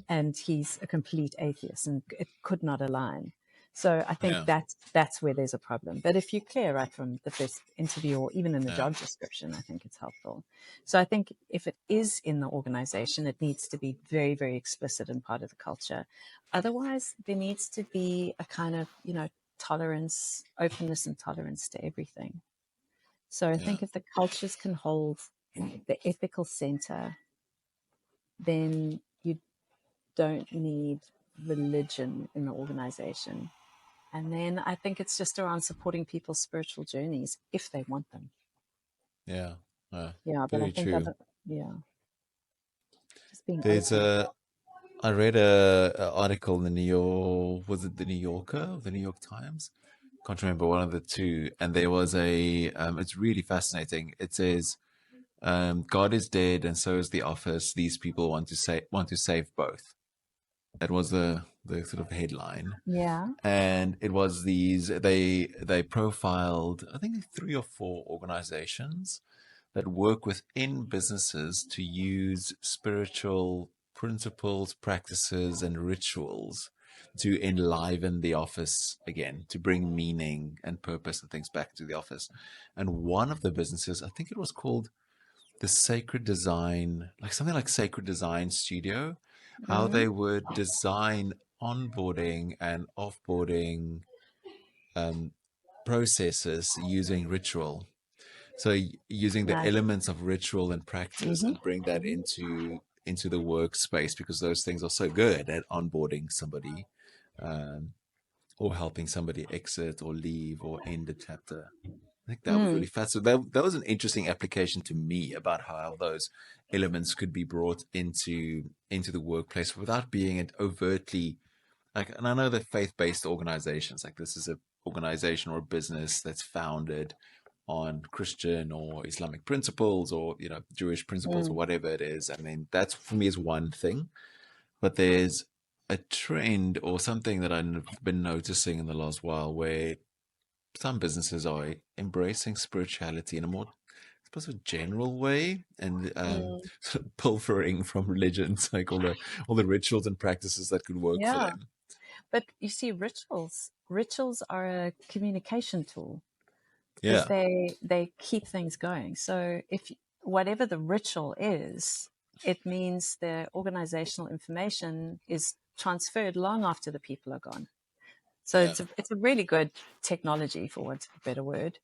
and he's a complete atheist and it could not align. So I think Yeah. that's where there's a problem. But if you're clear right from the first interview or even in the Yeah. job description, I think it's helpful. So I think if it is in the organization, it needs to be very, very explicit and part of the culture. Otherwise, there needs to be a kind of, tolerance, openness and tolerance to everything. So I Yeah. think if the cultures can hold the ethical center, then you don't need religion in the organization. And then I think it's just around supporting people's spiritual journeys if they want them. Yeah. Yeah, but I Very think true. yeah, just being There's open. I read a article in the New York, was it the New Yorker or the New York Times? Can't remember, one of the two. And there was it's really fascinating. It says, God is dead, and so is the office. These people want to save both. That was the sort of headline. Yeah. And it was they profiled, I think, 3 or 4 organizations that work within businesses to use spiritual principles, practices, and rituals to enliven the office again, to bring meaning and purpose and things back to the office. And one of the businesses, I think it was called the Sacred Design, like something like Sacred Design Studio, how Mm, they would design onboarding and offboarding um, processes using ritual. So using the nice. elements of ritual and practice Mm-hmm. and bring that Mm-hmm. into the workspace, because those things are so good at onboarding somebody, um, or helping somebody exit or leave or end a chapter. I think that was really Mm, fast. So that was an interesting application to me about how those elements could be brought into the workplace without being it overtly like. And I know that faith-based organizations, like this is a organization or a business that's founded on Christian or Islamic principles, or Jewish principles, or mm, whatever it is. I mean, that's for me is one thing, but there's a trend or something that I've been noticing in the last while where some businesses are embracing spirituality in a more, I suppose, a general way, and mm. sort of pilfering from religions, like all the rituals and practices that could work for Yeah. them. But you see, rituals are a communication tool because Yeah, they keep things going. So if whatever the ritual is, it means the organizational information is transferred long after the people are gone. So yeah, it's a really good technology, for want of a better word.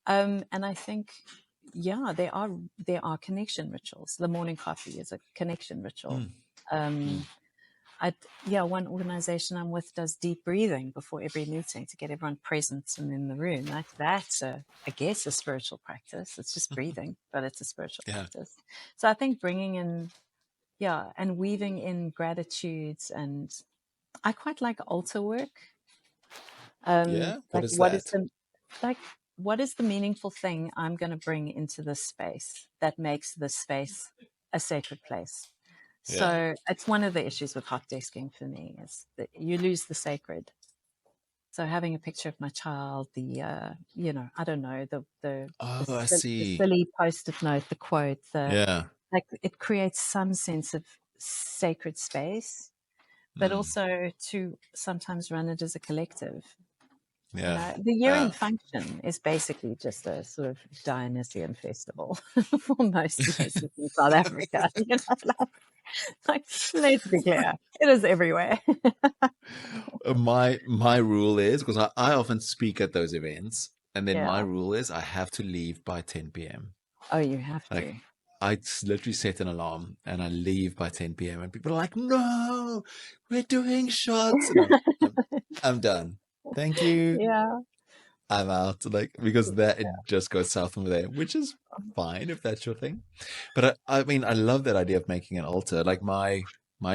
And I think, yeah, there are connection rituals. The morning coffee is a connection ritual. mm, mm, Um, yeah, one organization I'm with does deep breathing before every meeting to get everyone present and in the room. That's I guess, a spiritual practice. It's just breathing, but it's a spiritual yeah, practice. So I think bringing in, yeah, and weaving in gratitudes, and I quite like altar work. yeah. What Like is that? like what is the meaningful thing I'm going to bring into this space that makes this space a sacred place? Yeah, So it's one of the issues with hot desking for me is that you lose the sacred. So having a picture of my child, I don't know, oh, I the see. silly post-it note, the quote, Yeah, like it creates some sense of sacred space, but mm, also to sometimes run it as a collective. yeah, The year-end uh, function is basically just a sort of Dionysian festival for most places in South Africa. Like, let's be clear, it is everywhere. my rule is, because I often speak at those events, and then my Yeah. rule is I have to leave by 10 p.m. Oh, you have Like to. literally set an alarm and I leave by 10 p.m. and people are like, "No, we're doing shots," and I'm done. Thank you. Yeah. I'm out. Like, because that it just goes south from there, which is fine if that's your thing. But I mean, I love that idea of making an altar. Like my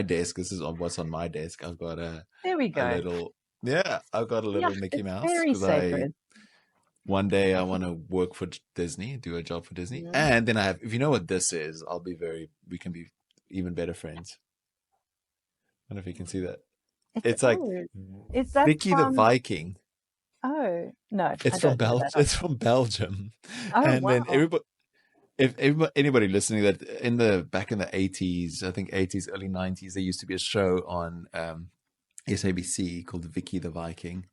desk. This is on what's on my desk. I've got There we a go. little, yeah. I've got a Yeah, little Mickey it's Mouse very because I sacred. one day I want to work for Disney, do a job for Disney, Mhm. and then I have. If you know what this is, we can be even better friends. I don't know if you can see that. It's It's like is that Vicky the from? Viking. Oh no, It's I from don't know that off. It's from Belgium, Oh and then wow. everybody. If anybody listening, that in the back in the 80s, I think 80s, early 90s, there used to be a show on SABC called Vicky the Viking,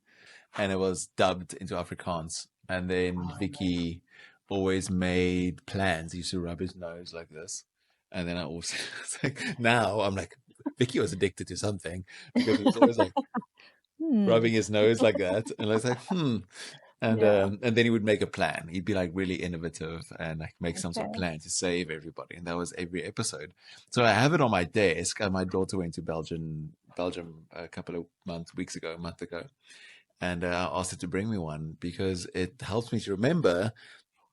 and it was dubbed into Afrikaans. And then Oh, Vicky always made plans. He used to rub his nose like this. And then I also, it's like, now I'm like, Vicky was addicted to something because he was always like hmm. rubbing his nose like that. And I was like, Yeah. And then he would make a plan. He'd be like really innovative and like make some sort of Okay. plan to save everybody. And that was every episode. So I have it on my desk. And my daughter went to Belgium a couple of weeks ago, a month ago. And I asked her to bring me one because it helps me to remember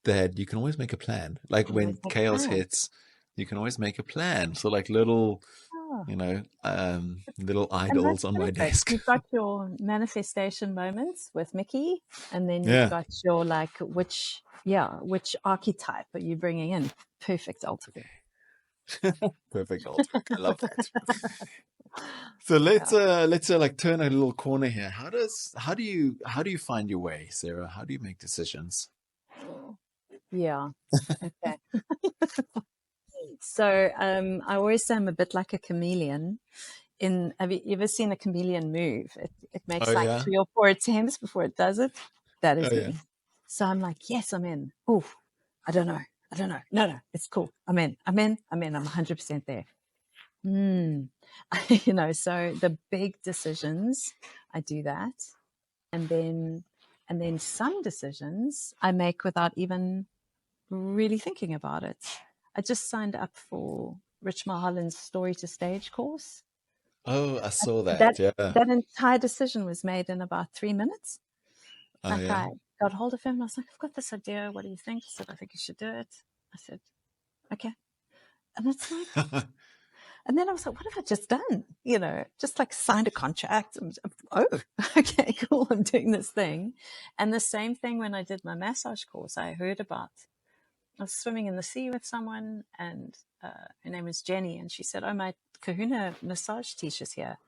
that you can always make a plan. Like Always when make a chaos plan. hits, you can always make a plan. So like little, Oh. little And idols that's on my perfect. desk. You've got your manifestation moments with Mickey, and then you've Yeah. got your like which archetype are you bringing in? Perfect ultimate. Perfect ultimate. I love that. So Yeah. let's like turn a little corner here. How do you find your way, Sarah? How do you make decisions? Yeah. Okay. So I always say I'm a bit like a chameleon. Have you ever seen a chameleon move? It Oh makes like yeah. 3 or 4 attempts before it does it. That Oh is yeah. me. So I'm like, yes, I'm in. Oh, I don't know. I don't know. No, it's cool. I'm in. I'm 100% there. So the big decisions, I do that. And then some decisions I make without even really thinking about it. I just signed up for Rich Mulholland's Story to Stage course. Oh, I saw That that. Yeah. that entire decision was made in about 3 minutes. Oh Like yeah. I got hold of him and I was like, I've got this idea. What do you think? He said, I think you should do it. I said, okay. And it's like, and then I was like, what have I just done? Just like signed a contract. Oh, okay, cool. I'm doing this thing. And the same thing when I did my massage course, I was swimming in the sea with someone and her name was Jenny. And she said, oh, my kahuna massage teacher's here.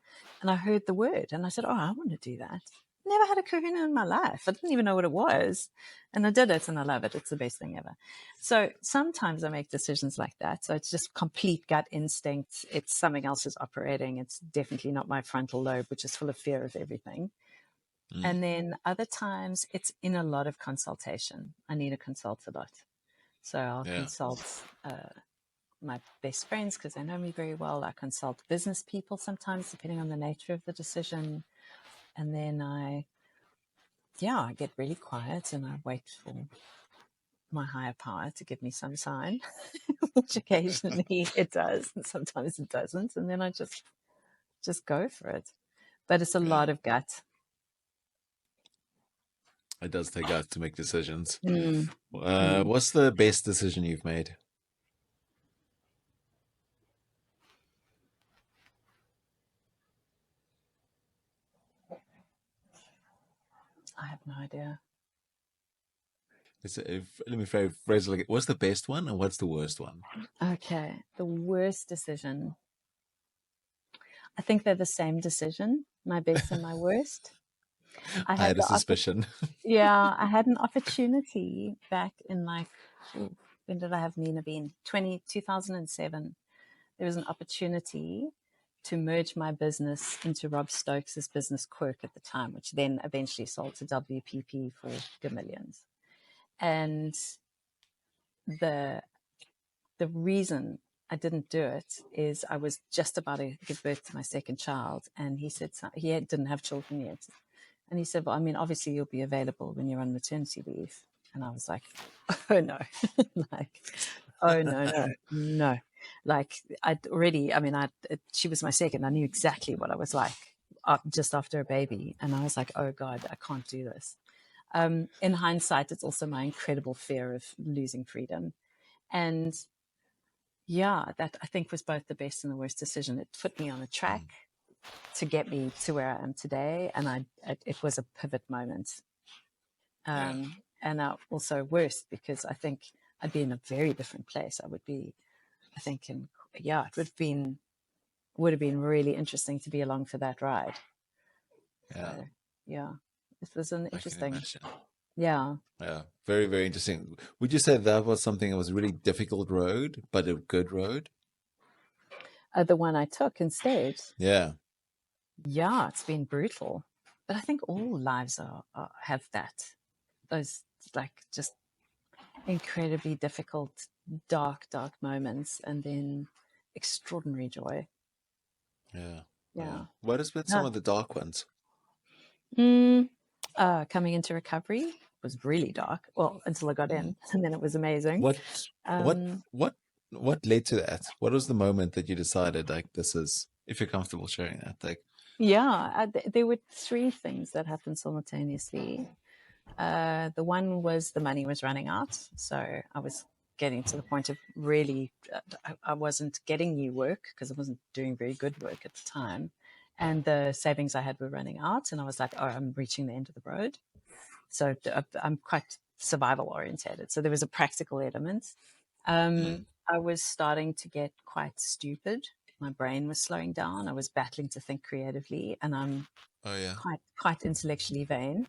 And I heard the word and I said, oh, I want to do that. Never had a kahuna in my life. I didn't even know what it was. And I did it and I love it. It's the best thing ever. So sometimes I make decisions like that. So it's just complete gut instinct. It's something else is operating. It's definitely not my frontal lobe, which is full of fear of everything. And then other times it's in a lot of consultation. I need to consult a lot. So I'll Yeah. consult my best friends because they know me very well. I consult business people sometimes, depending on the nature of the decision. And then I get really quiet and I wait for my higher power to give me some sign, which occasionally it does, and sometimes it doesn't. And then I just go for it. But it's a Yeah. lot of gut. It does take us to make decisions. Mm. Mm. What's the best decision you've made? I have no idea. Let me phrase it like, what's the best one and what's the worst one? Okay. The worst decision. I think they're the same decision, my best and my worst. I I had had a the suspicion. I had an opportunity back in when did I have Nina been? 2007. There was an opportunity to merge my business into Rob Stokes' business Quirk at the time, which then eventually sold to WPP for millions. And the reason I didn't do it is I was just about to give birth to my second child, and he said didn't have children yet. And he said, well, I mean, obviously you'll be available when you're on maternity leave. And I was like, oh no, oh no. Like she was my second. I knew exactly what I was like just after a baby. And I was like, oh God, I can't do this. In hindsight, it's also my incredible fear of losing freedom. And that I think was both the best and the worst decision. It put me on a track to get me to where I am today. And it was a pivot moment. And also worse because I think I'd be in a very different place. I would be, I think, it would have been really interesting to be along for that ride. Yeah. So, it was an I can interesting, imagine. yeah. Yeah. Very, very interesting. Would you say that was something that was a really difficult road, but a good road? The one I took instead, Yeah. it's been brutal. but I think all lives have those like just incredibly difficult, dark moments, and then extraordinary joy. Yeah. Yeah. What has been some Yeah. of the dark ones? Coming into recovery was really dark. Well, until I got in, and then it was amazing. What what Um, what what led to that? What was the moment that you decided, like, this is, if you're comfortable sharing that, like? yeah, there were three things that happened simultaneously. The one was the money was running out, so I was getting to the point of really, I wasn't getting new work because I wasn't doing very good work at the time, and the savings I had were running out, and I was like, oh, I'm reaching the end of the road. So I'm quite survival orientated. So there was a practical element. I was starting to get quite stupid. My brain was slowing down. I was battling to think creatively, and I'm Oh yeah. quite intellectually vain.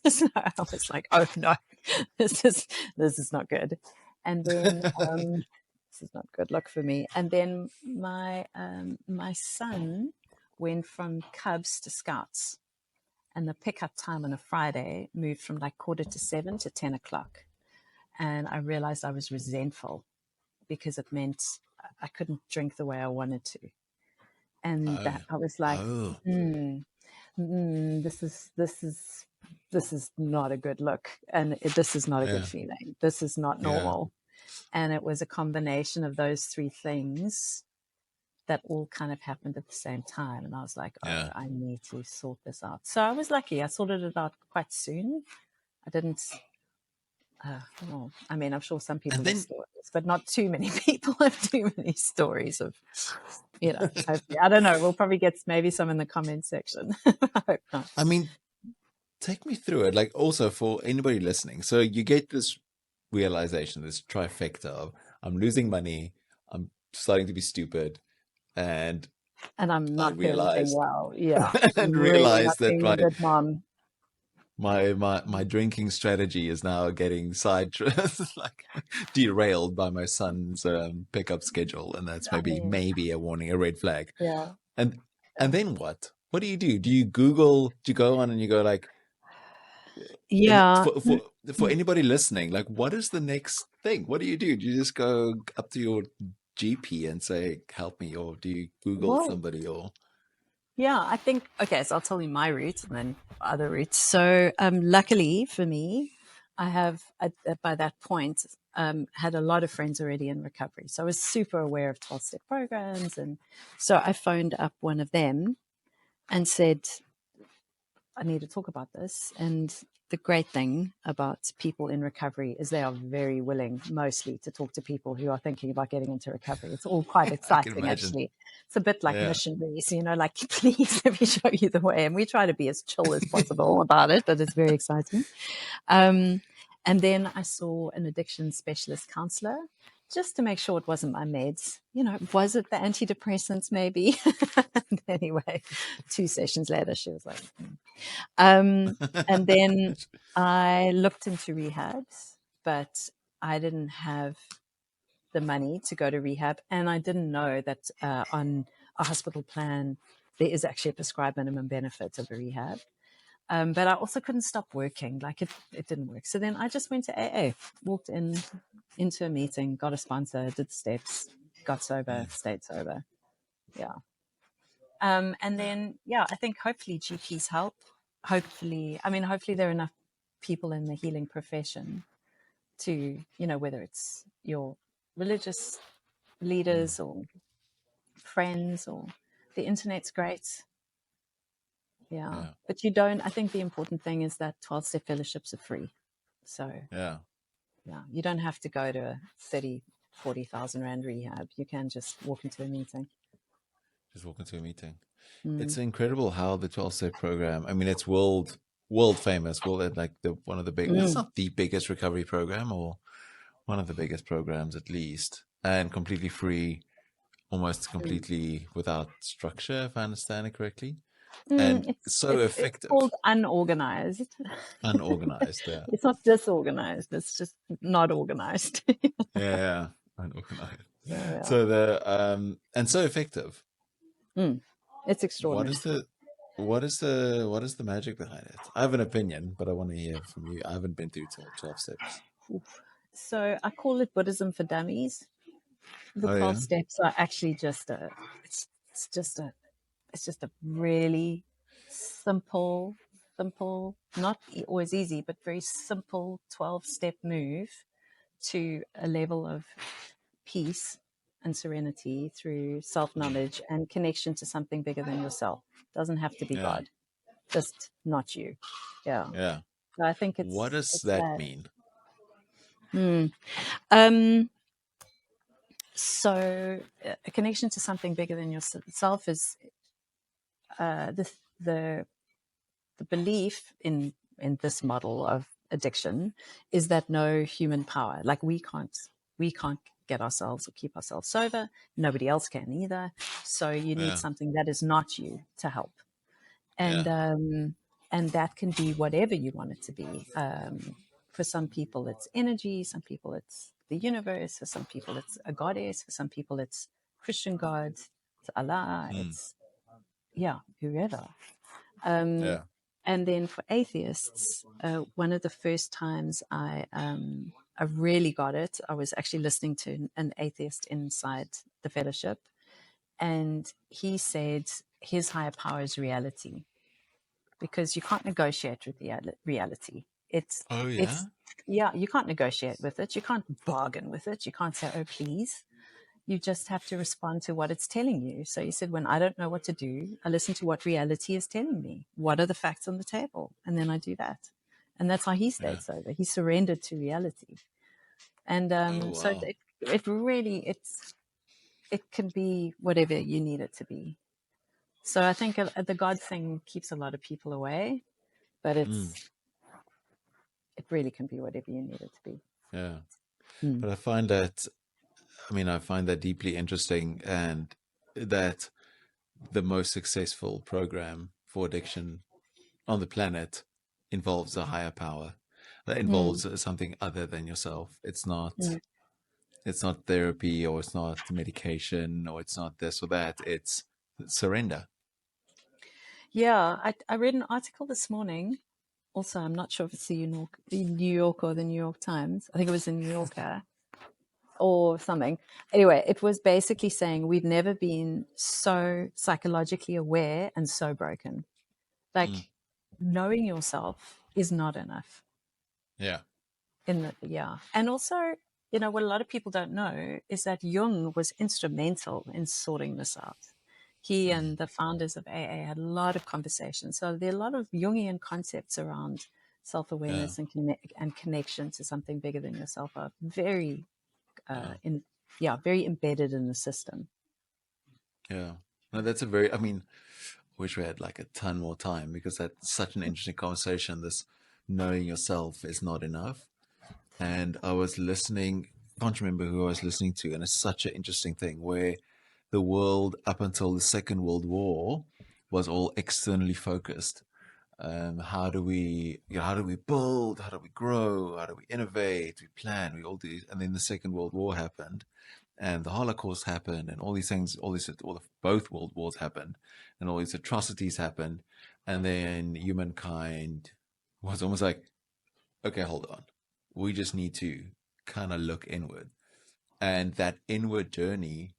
So I was like, oh no, this is not good. And then this is not good luck for me. And then my son went from Cubs to Scouts, and the pickup time on a Friday moved from like 7:15 to 10 o'clock. And I realized I was resentful because it meant I couldn't drink the way I wanted to. And Oh. that I was like, Oh. this is not a good look, and this is not a good Yeah. feeling. This is not Yeah. normal. And it was a combination of those three things that all kind of happened at the same time. And I was like, oh, Yeah. I need to sort this out. So I was lucky. I sorted it out quite soon. I didn't, well, I mean, I'm sure some people And have then stories, but not too many people have too many stories of, hopefully. I don't know. We'll probably get maybe some in the comment section. I hope not. I mean, take me through it. Like, also for anybody listening. So you get this realization, this trifecta of, I'm losing money, I'm starting to be stupid, and And I'm I not parenting realized well. Yeah. and Really not realized that being a good mom. my drinking strategy is now getting like derailed by my son's pickup schedule, and that's I mean, maybe a warning, a red flag. yeah. And then what? What do you do? Do you Google? Do you go on and you go like, and Yeah. for anybody listening, like, what is the next thing? What do you do? Do you just go up to your GP and say, help me, or do you Google Well, somebody, or? yeah, I think, okay, so I'll tell you my route and then other routes. So, luckily for me, I have, by that point, had a lot of friends already in recovery. So I was super aware of 12-step programs. And so I phoned up one of them and said, I need to talk about this. And the great thing about people in recovery is they are very willing mostly to talk to people who are thinking about getting into recovery. It's all quite I can exciting, imagine. actually. It's a bit like Yeah. missionaries, like, please let me show you the way. And we try to be as chill as possible about it, but it's very exciting. And then I saw an addiction specialist counselor just to make sure it wasn't my meds. Was it the antidepressants maybe? Anyway, 2 sessions later, she was like, and then I looked into rehabs, but I didn't have the money to go to rehab. And I didn't know that on a hospital plan, there is actually a prescribed minimum benefit of a rehab. But I also couldn't stop working. Like it didn't work. So then I just went to AA, walked into a meeting, got a sponsor, did the steps, got sober, stayed sober. Yeah. And then, I think hopefully GPs help. Hopefully there are enough people in the healing profession to, whether it's your religious leaders or friends, or the internet's great. Yeah. But I think the important thing is that 12-step fellowships are free. So, Yeah. You don't have to go to a 40,000 Rand rehab. You can just walk into a meeting. Just walk into a meeting. It's incredible how the 12-step program, I mean, it's world famous, like one of the big, it's not the biggest recovery program, or one of the biggest programs at least, and completely free, almost completely without structure, if I understand it correctly, and so It's effective. called unorganized. Unorganized, yeah. It's not disorganized. It's just not organized. Yeah, unorganized. Yeah. So and so effective. It's What extraordinary. is the what is the magic behind it? I have an opinion, but I want to hear from you. I haven't been through 12 steps. Oof. So I call it Buddhism for dummies. The Oh 12 yeah, steps are actually it's just a, it's just a really simple, not always easy, but very simple 12-step move to a level of peace and serenity through mm, self-knowledge and connection to something bigger than yourself. Doesn't have to be yeah, God, just not you. Yeah. yeah. So I think What does it's that that. mean? Um, so a connection to something bigger than yourself is the the the belief in this model of addiction is that no human power, like we can't get ourselves or keep ourselves sober. Nobody else can either. So you need Yeah, something that is not you to help. And yeah, that can be whatever you want it to be. For some people, it's energy. Some people, it's the universe. For some people, it's a goddess. For some people, it's Christian God. It's Allah. mm, It's whoever. yeah. And then for atheists, one of the first times I really got it, I was actually listening to an atheist inside the fellowship, and he said his higher power is reality, because you can't negotiate with reality. It's Oh yeah, it's yeah, you can't negotiate with it. You can't bargain with it. You can't say, "Oh, please." You just have to respond to what it's telling you. So he said, when I don't know what to do, I listen to what reality is telling me. What are the facts on the table? And then I do that. And that's how he yeah. stayed sober. He surrendered to reality. And Oh so wow. it really, it can be whatever you need it to be. So I think the God thing keeps a lot of people away, but it Mm, really can be whatever you need it to be. yeah. Mm. But I find that, I mean, I find that deeply interesting, and that the most successful program for addiction on the planet involves a higher power, that Mm. involves something other than yourself. Mm. It's not therapy, or it's not medication, or it's not this or that. It's surrender. Yeah, I read an article this morning. Also, I'm not sure if it's the New York or the New York Times. I think it was the New Yorker or something. Anyway, it was basically saying we've never been so psychologically aware and so broken. Mm, Like, knowing yourself is not enough. yeah. And also, what a lot of people don't know is that Jung was instrumental in sorting this out. He Mm, and the founders of AA had a lot of conversations. So there are a lot of Jungian concepts around yeah. self-awareness and connection to something bigger than yourself are very Yeah. very embedded in the system. Yeah. No, that's a very, I mean, wish we had like a ton more time, because that's such an interesting conversation. This knowing yourself is not enough. And I was listening, can't remember who I was listening to, and it's such an interesting thing where the world up until the Second World War was all externally focused. How do we, how do we build? How do we grow? How do we innovate? We plan. We all do. And then the Second World War happened, and the Holocaust happened, and all these things, all of both world wars happened, and all these atrocities happened, and then humankind was almost like, okay, hold on, we just need to kind of look inward, and that inward journey.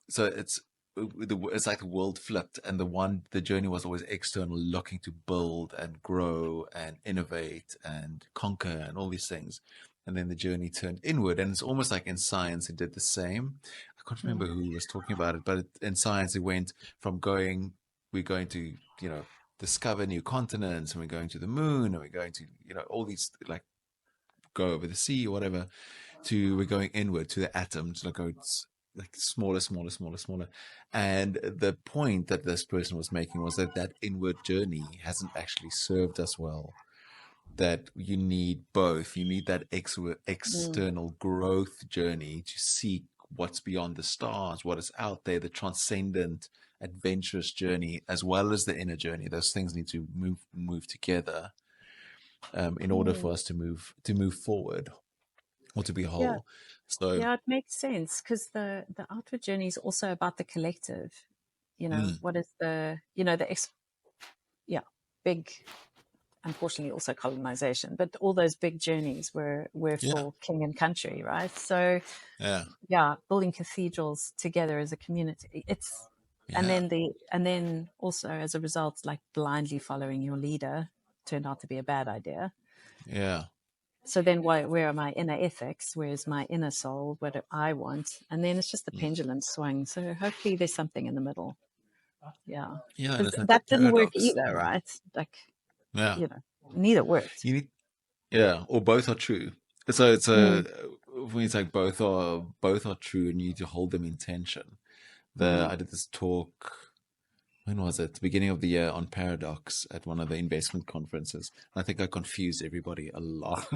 So it's like the world flipped, and the journey was always external, looking to build and grow and innovate and conquer and all these things, and then the journey turned inward. And it's almost like in science it did the same. I can't Mm. remember who was talking about it, but in science it went from we're going to, discover new continents, and we're going to the moon, and we're going to, all these, like, go over the sea or whatever, to we're going inward to the atoms, like, it's like smaller, smaller, smaller, smaller. And the point that this person was making was that that inward journey hasn't actually served us well. That you need both. You need that Mm. external growth journey to seek what's beyond the stars, what is out there, the transcendent, adventurous journey, as well as the inner journey. Those things need to move together, in order Mm. for us to move forward, or to be Yeah, whole. So, yeah, it makes sense because the outward journey is also about the collective. mm, What is the big, unfortunately also colonization, but all those big journeys were Yeah. for king and country, right? So building cathedrals together as a community, and then also as a result, like blindly following your leader turned out to be a bad idea. Yeah. So then where are my inner ethics? Where's my inner soul? What do I want? And then it's just the pendulum swing. So hopefully there's something in the middle. Yeah. Yeah. Because There's that that didn't work paradox. either, right? Like, Yeah. neither worked. You need, yeah, or both are true. So it's a, when it's like both are true, and you need to hold them in tension. I did this talk, when was it? The beginning of the year, on paradox at one of the investment conferences. I think I confused everybody a lot.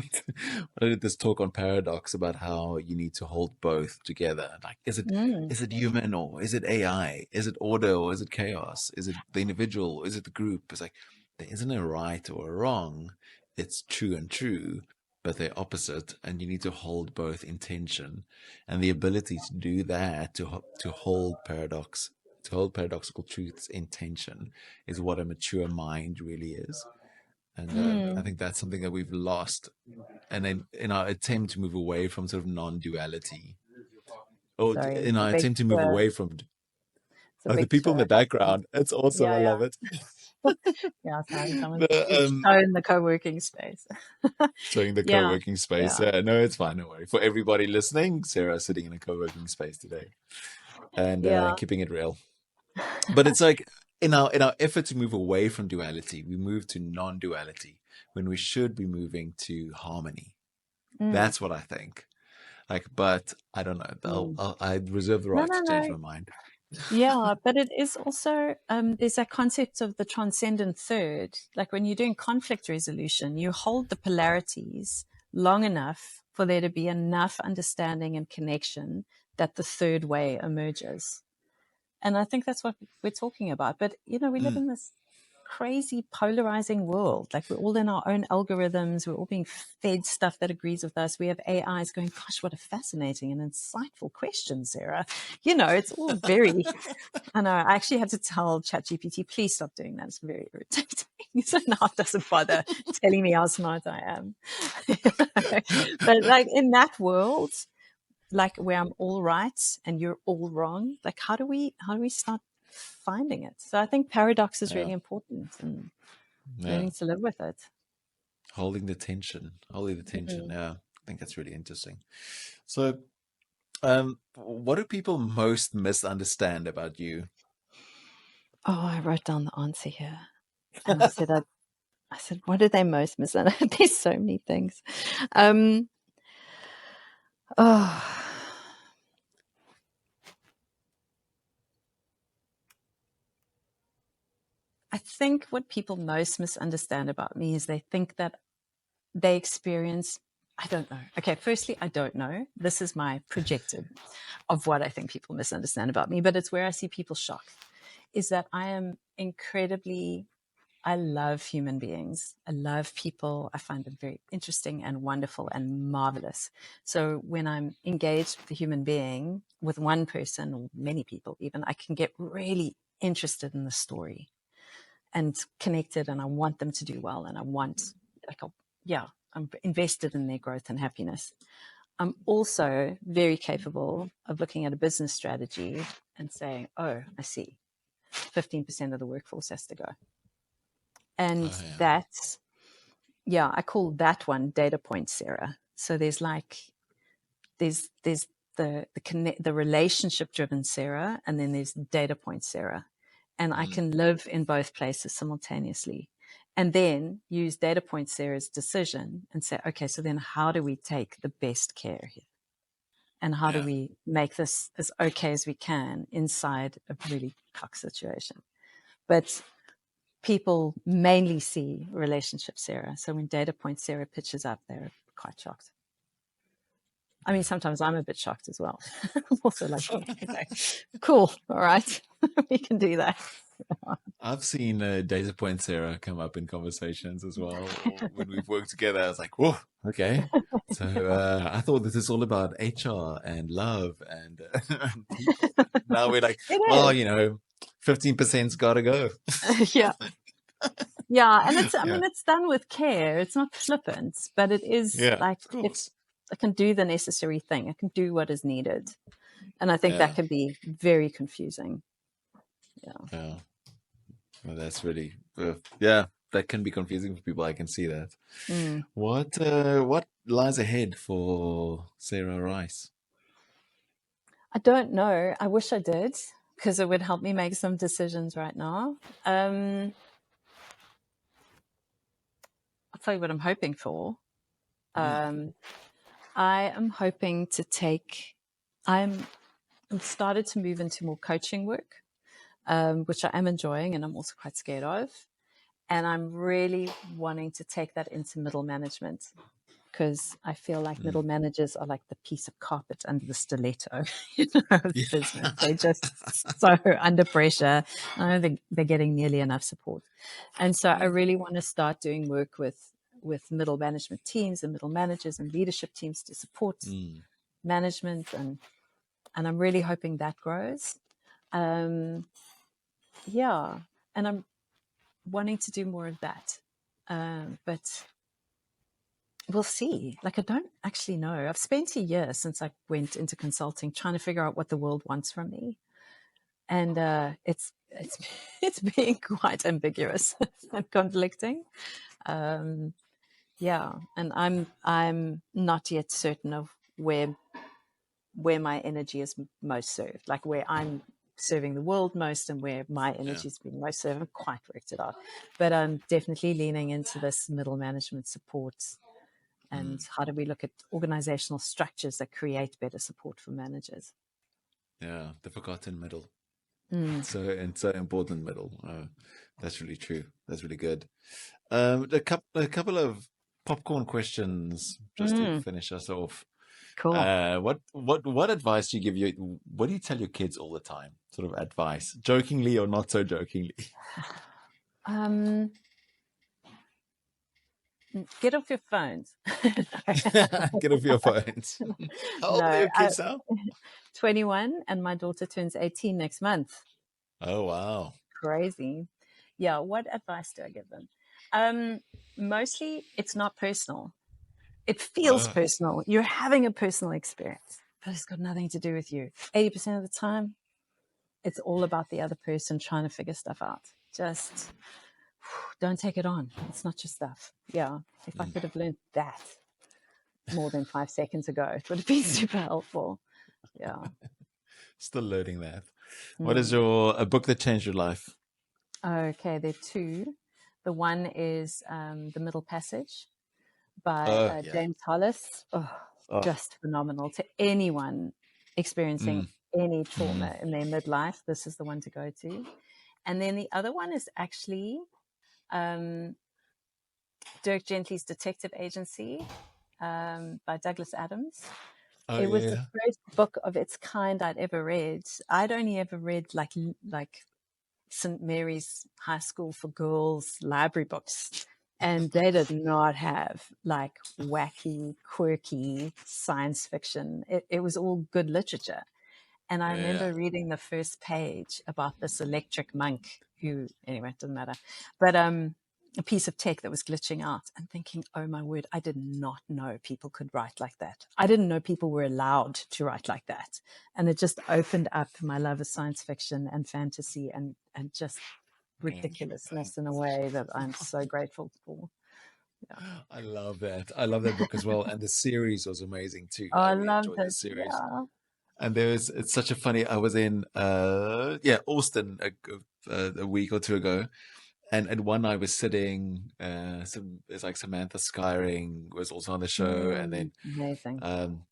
I did this talk on paradox about how you need to hold both together. Like, is it human, or is it AI? Is it order, or is it chaos? Is it the individual, or is it the group? It's like, there isn't a right or a wrong. It's true and true, but they're opposite, and you need to hold both in tension. And the ability to do that, to hold paradoxical truths in tension, is what a mature mind really is. And I think that's something that we've lost. And then in our attempt to move away from sort of non-duality, or Sorry, in the our big attempt to move away from it's a the big people in the background, it's awesome. I Yeah, love it. sorry, someone's The, showing the co-working space. showing the Yeah, co-working space. yeah, No, it's fine. Don't worry. For everybody listening, Sarah's sitting in a co-working space today, and yeah. keeping it real. But it's like, in our effort to move away from duality, we move to non-duality when we should be moving to harmony. That's what I think. Like, but I don't know. I reserve the right to change No. my mind. Yeah, but it is also, there's that concept of the transcendent third. Like when you're doing conflict resolution, you hold the polarities long enough for there to be enough understanding and connection that the third way emerges. And I think that's what we're talking about. But, we live in this crazy polarizing world. Like we're all in our own algorithms. We're all being fed stuff that agrees with us. We have AIs going, gosh, what a fascinating and insightful question, Sarah. It's all very, I know, I actually had to tell ChatGPT, please stop doing that. It's very irritating. So now it doesn't bother telling me how smart I am. But like in that world, like where I'm all right and you're all wrong, like how do we start finding it? So I think paradox is Yeah. really important, and Yeah. learning to live with it. Holding the tension. Yeah. I think that's really interesting. So, what do people most misunderstand about you? Oh, I wrote down the answer here, and I said, what do they most misunderstand? There's so many things. Oh, I think what people most misunderstand about me is they think that they experience, I don't know. Okay, firstly, I don't know. This is my projected of what I think people misunderstand about me, but it's where I see people shocked, is that I am I love human beings. I love people. I find them very interesting and wonderful and marvelous. So when I'm engaged with a human being, with one person or many people even, I can get really interested in the story and connected, and I want them to do well, and I want, I'm invested in their growth and happiness. I'm also very capable of looking at a business strategy and saying, oh, I see, 15% of the workforce has to go. And that's, I call that one data point, Sarah. So there's the relationship driven Sarah, and then there's data point Sarah. And I can live in both places simultaneously, and then use data point Sarah's decision and say, okay, so then how do we take the best care here? And how do we make this as okay as we can inside a really cuck situation? But people mainly see relationship Sarah. So when data point Sarah pitches up, they're quite shocked. I mean, sometimes I'm a bit shocked as well. I'm also like, oh, okay, cool, all right, we can do that. I've seen data point Sarah come up in conversations as well. When we've worked together, I was like, whoa, okay. So I thought this is all about HR and love and people. Now we're like, well, 15%'s got to go. Yeah. Yeah, and it's, I Yeah. mean, it's done with care. It's not flippant, but it is Yeah, like, of course. I can do the necessary thing. I can do what is needed. And I think that Yeah. can be very confusing. Yeah. Yeah. Well, that's really, yeah, that can be confusing for people. I can see that. Mm. What lies ahead for Sarah Rice? I don't know. I wish I did, because it would help me make some decisions right now. I'll tell you what I'm hoping for. Um, I am hoping to take, I'm, I'm started to move into more coaching work, which I am enjoying and I'm also quite scared of. And I'm really wanting to take that into middle management, because I feel like middle managers are like the piece of carpet under the stiletto, of Yeah. business. They're just so under pressure. I don't think they're getting nearly enough support. And so I really want to start doing work with middle management teams and middle managers and leadership teams to support Mm. management, and I'm really hoping that grows. Yeah, and I'm wanting to do more of that. But we'll see. Like, I don't actually know. I've spent a year since I went into consulting trying to figure out what the world wants from me, and it's it's being quite ambiguous and conflicting. Yeah, and I'm not yet certain of where my energy is most served, like where I'm serving the world most and where my Yeah. energy is being most served. I haven't quite worked it out, but I'm definitely leaning into this middle management support. And Mm. how do we look at organizational structures that create better support for managers? Yeah. The forgotten middle. Mm. So important middle. That's really true. That's really good. A couple of popcorn questions just to Mm. finish us off. Cool. What advice do you give your what do you tell your kids all the time? Sort of advice, jokingly or not so jokingly. Um, get off your phones. Get off your phones. How old are No, your kids now? 21, and my daughter turns 18 next month. Oh wow. Crazy. Yeah. What advice do I give them? Mostly, it's not personal. It feels Oh, personal. You're having a personal experience, but it's got nothing to do with you. 80% of the time, it's all about the other person trying to figure stuff out. Just don't take it on. It's not your stuff. Yeah. If I could have learned that more than 5 seconds ago, it would have been super helpful. Yeah. still learning that. What is Hmm. a book that changed your life? Okay. There are two. The one is The Middle Passage by Oh yeah. James Hollis. Oh, Oh. just phenomenal. To anyone experiencing Mm, any mm. trauma in their midlife, this is the one to go to. And then the other one is actually um, Dirk Gently's Detective Agency, by Douglas Adams. Oh It was the yeah. first book of its kind I'd ever read. I'd only ever read like St. Mary's High School for Girls library books. And they did not have like wacky, quirky science fiction. It was all good literature. And I Yeah. remember reading the first page about this electric monk who, anyway, it doesn't matter. But a piece of tech that was glitching out and thinking, oh my word, I did not know people could write like that. I didn't know people were allowed to write like that. And it just opened up my love of science fiction and fantasy and just Yeah. ridiculousness in a way that I'm so grateful for. Yeah. I love that. I love that book as well. And the series was amazing too. Oh, I I really loved enjoyed the it. series. Yeah. And it's such a funny, I was in, Austin a week or two ago. And one night was sitting, it's like Samantha Skyring was also on the show. And then, Amazing. um,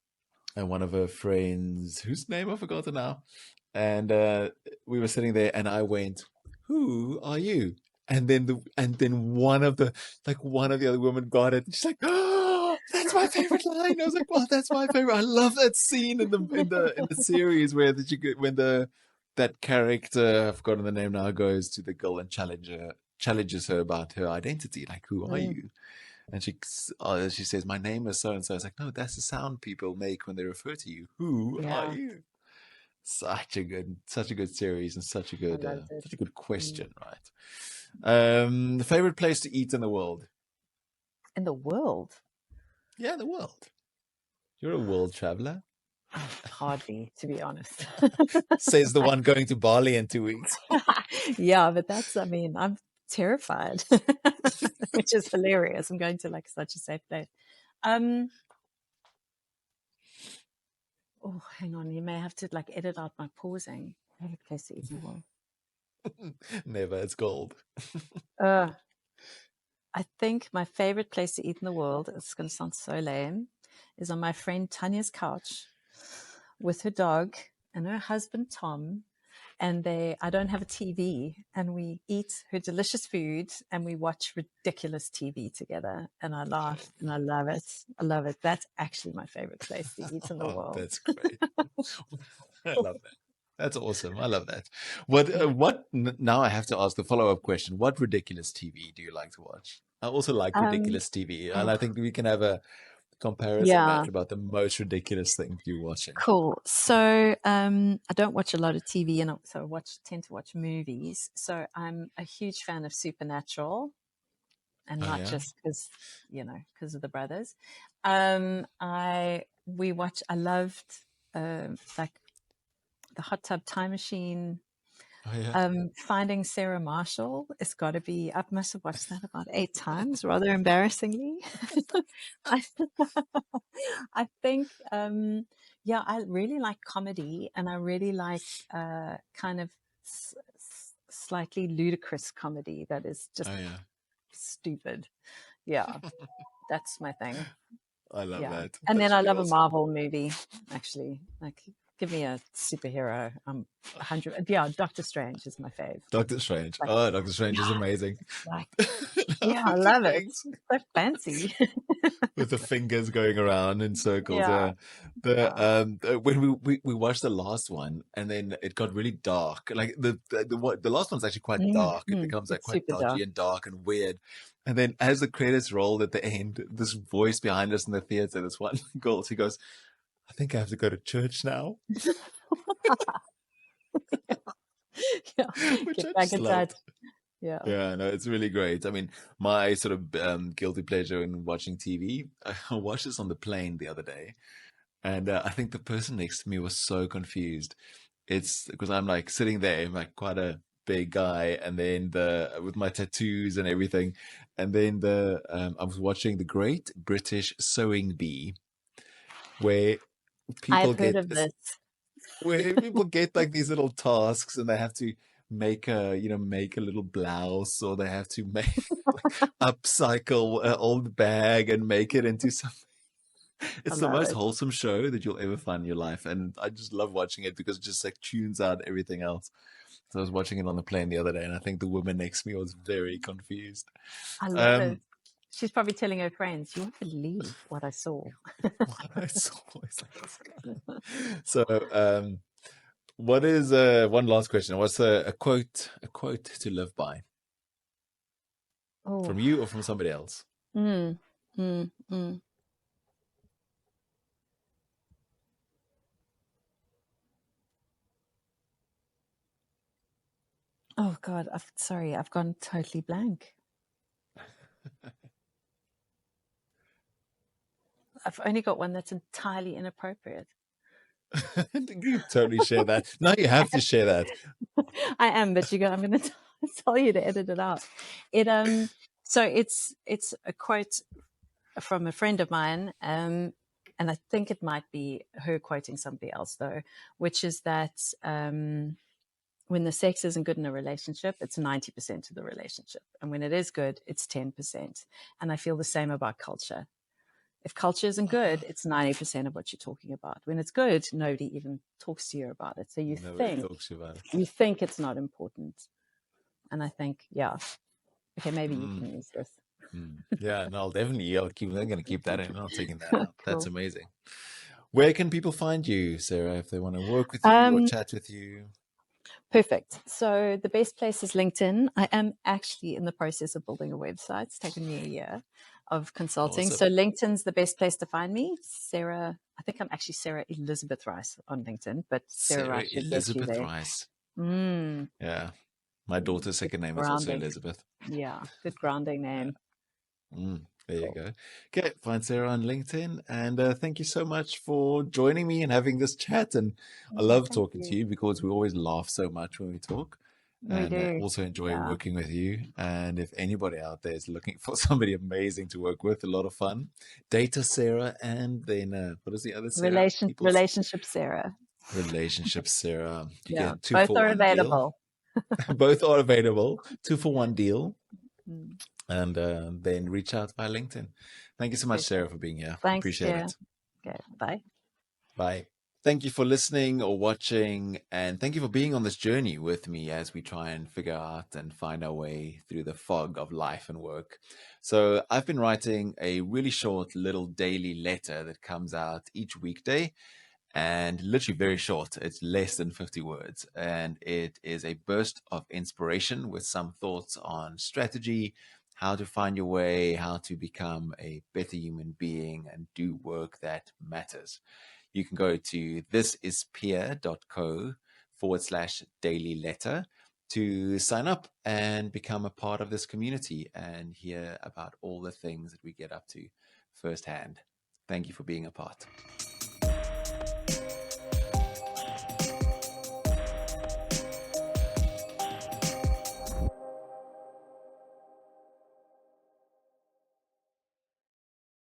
and one of her friends, whose name I've forgotten now. And we were sitting there, and I went, "Who are you?" And then one of the other women got it. And she's like, "Oh, that's my favorite line." I was like, "Well, that's my favorite." I love that scene in the series where that you get when that character, I've forgotten the name now, goes to the girl and challenges her about her identity, like, "Who are Mm, you?" And she says, "My name is so and so." It's like, no, that's the sound people make when they refer to you. Who are yeah. you? Such a good series and I loved it. such a good Mm. question, right? The favorite place to eat in the world? In the world? Yeah, the world. You're a world traveler, Hardly, to be honest. says the one going to Bali in 2 weeks. Yeah, but that's, I mean, I'm terrified, which is hilarious. I'm going to like such a safe place. Um, oh, hang on. You may have to like edit out my pausing. Favorite place to eat in the world. Never, it's gold. Uh, I think my favorite place to eat in the world, it's going to sound so lame, is on my friend Tanya's couch with her dog and her husband Tom. And I don't have a TV, and we eat her delicious food and we watch ridiculous TV together. And I laugh and I love it. I love it. That's actually my favorite place to eat in the Oh, world. that's great. I love that. That's awesome. I love that. Now I have to ask the follow-up question. What ridiculous TV do you like to watch? I also like Um, ridiculous TV, and oh, I think we can have a comparison yeah, match about the most ridiculous thing you're watching. cool. So I don't watch a lot of TV, and so tend to watch movies. So I'm a huge fan of Supernatural, and Oh not yeah. just because of the brothers. I loved like the Hot Tub Time Machine. Oh yeah. Finding Sarah Marshall. It's got to be. I must have watched that about 8 times, rather embarrassingly. I, I think, yeah, I really like comedy, and I really like kind of slightly ludicrous comedy that is just Oh yeah. stupid. Yeah, that's my thing. I love Yeah. that. And That then should I be love a awesome. Marvel movie, actually. Like, give me a superhero. I'm 100. Yeah, Doctor Strange is my fave. Doctor Strange. Like, Oh, Doctor Strange is yeah, amazing. like, How yeah, I many love it. things It's so fancy. with the fingers going around in circles. Yeah, Yeah. The yeah. when we watched the last one and then it got really dark. Like the last one's actually quite dark. It Mm-hmm. becomes like It's quite super dodgy dark. and dark and weird. And then as the credits rolled at the end, this voice behind us in the theater, this one girl, she goes, I think I have to go to church now. Yeah, Which get I back just in touch. loved. Yeah. Yeah, no, it's really great. I mean, my sort of guilty pleasure in watching TV, I watched this on the plane the other day, and I think the person next to me was so confused. It's because I'm like sitting there, I'm like quite a big guy, and then with my tattoos and everything, and then I was watching the Great British Sewing Bee, where people I've heard get of this. like these little tasks and they have to make a little blouse, or they have to make like upcycle an old bag and make it into something. I It's the love most it. wholesome show that you'll ever find in your life, and I just love watching it because it just like tunes out everything else. So I was watching it on the plane the other day, and I think the woman next to me was very confused. I love it. um She's probably telling her friends, you won't believe what I saw. it's always like this guy. So what is one last question? What's a quote to live by, Oh, from you or from somebody else? mm, mm, mm. Oh God, sorry, I've gone totally blank. I've only got one that's entirely inappropriate. You totally share that. Now you have to share that. I am, but I'm going to tell you to edit it out. So it's a quote from a friend of mine, and I think it might be her quoting somebody else though, which is that when the sex isn't good in a relationship, it's 90% of the relationship, and when it is good, it's 10%. And I feel the same about culture. If culture isn't good, it's 90% of what you're talking about. When it's good, nobody even talks to you about it. So Nobody talks about it. you think it's not important. And I think, yeah, okay, maybe you Mm, can use this. yeah, no, I'm going to keep that in. I'm not taking that out. That's Cool. amazing. Where can people find you, Sarah, if they want to work with you or Um, chat with you? Perfect. So the best place is LinkedIn. I am actually in the process of building a website. It's taken me a year of consulting. Awesome. So LinkedIn's the best place to find me, Sarah I think I'm actually Sarah Elizabeth Rice on LinkedIn, but Sarah Sarah Rice should get you Elizabeth there. Rice. Mm, Yeah. My daughter's good second name is also grounding. Elizabeth. Yeah, good grounding name. There you Cool. go. Okay, find Sarah on LinkedIn. And thank you so much for joining me and having this chat. And I Oh, love thank talking to you. you because we always laugh so much when we talk. We And do. also enjoy Yeah. working with you. And if anybody out there is looking for somebody amazing to work with, a lot of fun, Data Sarah, and then what is the other Sarah? People's Relationship Sarah. Relationships Sarah. You Yeah, get two both for are one deal. available. Both are available, 2 for 1 deal. Mm, And then reach out via LinkedIn. Thank you so much, super. Sarah, for being here. Thanks, Appreciate Jen. it. Okay, bye. Bye. Thank you for listening or watching, and thank you for being on this journey with me as we try and figure out and find our way through the fog of life and work. So, I've been writing a really short little daily letter that comes out each weekday, and literally very short. It's less than 50 words, and it is a burst of inspiration with some thoughts on strategy, how to find your way, how to become a better human being and do work that matters. You can go to thisispia.co/daily letter to sign up and become a part of this community and hear about all the things that we get up to firsthand. Thank you for being a part.